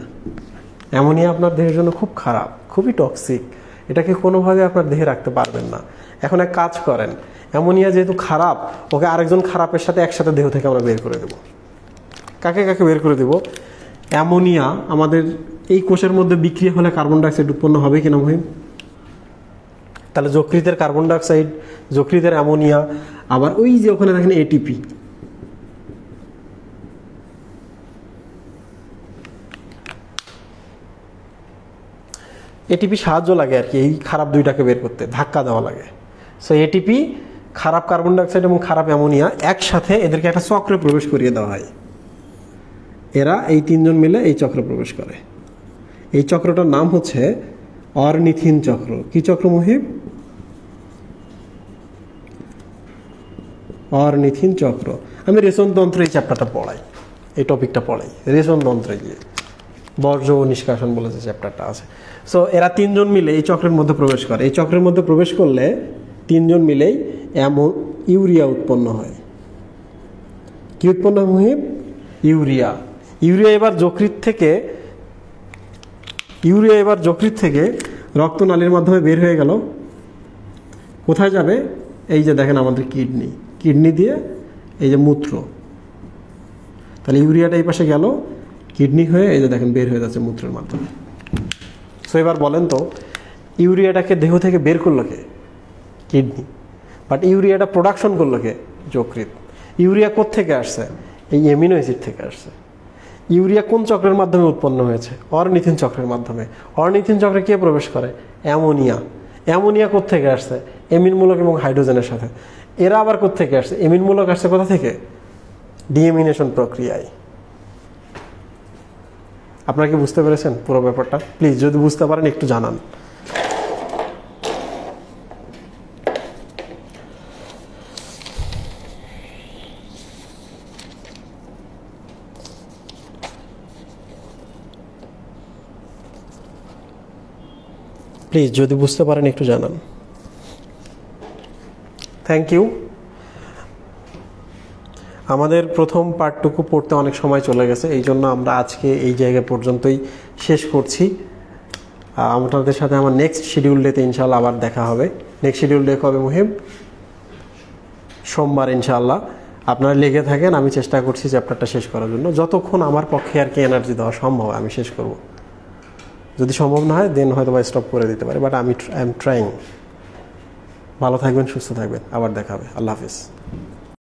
অ্যামোনিয়া আপনার দেহের জন্য খুব খারাপ, খুবই টক্সিক। এটাকে কোনোভাবে আপনার দেহে রাখতে পারবেন না। এখন এক কাজ করেন, অ্যামোনিয়া যেহেতু খারাপ, ওকে আরেকজন খারাপের সাথে একসাথে দেহ থেকে আমরা বের করে দেব। কাকে কাকে বের করে দেব? অ্যামোনিয়া আমাদের এই কোষের মধ্যে বিক্রিয়া হলে কার্বন ডাইঅক্সাইড উৎপন্ন হবে কিনা মুহিম? তাহলে যকৃতের কার্বন ডাইঅক্সাইড, যকৃতের অ্যামোনিয়া, আবার ওই যে ওখানে দেখেন এটিপি, এটিপি সাহায্য লাগে আর কি এই খারাপ দুইটাকে বের করতে, ধাক্কা দেওয়া লাগে। সো এটিপি, খারাপ কার্বন ডাইঅক্সাইড এবং খারাপ অ্যামোনিয়া একসাথে এদেরকে একটা চক্রে প্রবেশ করিয়ে দেওয়া হয়। এরা এই তিনজন মিলে এই চক্রে প্রবেশ করে। এই চক্রটার নাম হচ্ছে অর্নিথিন চক্র। কি চক্র মুহিব? অর্নিথিন চক্র। আমি রেচনতন্ত্র এই চ্যাপ্টারটা পড়াই, এই টপিকটা পড়াই রেচনতন্ত্রে গিয়ে, বর্জ্য ও নিষ্কাশন বলে যে চ্যাপ্টারটা আছে। সো এরা তিনজন মিলে এই চক্রের মধ্যে প্রবেশ করে। এই চক্রের মধ্যে প্রবেশ করলে তিনজন মিলেই ইউরিয়া উৎপন্ন হয়। কি উৎপন্ন হয় মুহিব? ইউরিয়া। ইউরিয়া এবার যকৃৎ থেকে রক্তনালীর মাধ্যমে বের হয়ে গেল। কোথায় যাবে? এই যে দেখেন আমাদের কিডনি দিয়ে এই যে মূত্র, তাহলে ইউরিয়াটা এই পাশে গেল, কিডনি হয়ে এই যে দেখেন বের হয়ে যাচ্ছে মূত্রের মাধ্যমে। সো এবার বলেন তো, ইউরিয়াটাকে দেহ থেকে বের করলো কে? কিডনি। বাট ইউরিয়াটা প্রোডাকশন করলো কে? যকৃৎ। ইউরিয়া কোত্থেকে আসছে? এই অ্যামিনো অ্যাসিড থেকে আসছে। ইউরিয়া কোন চক্রের মাধ্যমে উৎপন্ন হয়েছে? অর্নিথিন চক্রের মাধ্যমে। অর্নিথিন চক্রে কে প্রবেশ করে? অ্যামোনিয়া। অ্যামোনিয়া কোত্থেকে আসছে? এমিন মূলক এবং হাইড্রোজেনের সাথে। এরা আবার কোত্থেকে আসছে? এমিন মূলক আসছে কোথা থেকে? ডিএমিনেশন প্রক্রিয়ায়। আপনারা কি বুঝতে পেরেছেন পুরো ব্যাপারটা? প্লিজ যদি বুঝতে পারেন একটু জানান। প্লিজ যদি বুঝতে পারেন একটু জানান। Thank you. আমাদের প্রথম পার্টটুকু পড়তে অনেক সময় চলে গেছে, এই জন্য আমরা আজকে এই জায়গা পর্যন্তই শেষ করছি। আপনাদের সাথে আমার নেক্সট শিডিউল ডেতে ইনশাল্লাহ আবার দেখা হবে। নেক্সট শিডিউল ডে কবে মুহিব? সোমবার ইনশাআল্লাহ। আপনারা লেগে থাকেন, আমি চেষ্টা করছি চ্যাপ্টারটা শেষ করার জন্য। যতক্ষণ আমার পক্ষে আর কি এনার্জি দেওয়া সম্ভব আমি শেষ করব। যদি সম্ভব না হয় দেন হয়তো বা স্টপ করে দিতে পারে, বাট আই এম ট্রাইং। ভালো থাকবেন, সুস্থ থাকবেন, আবার দেখা হবে। আল্লাহ হাফিজ।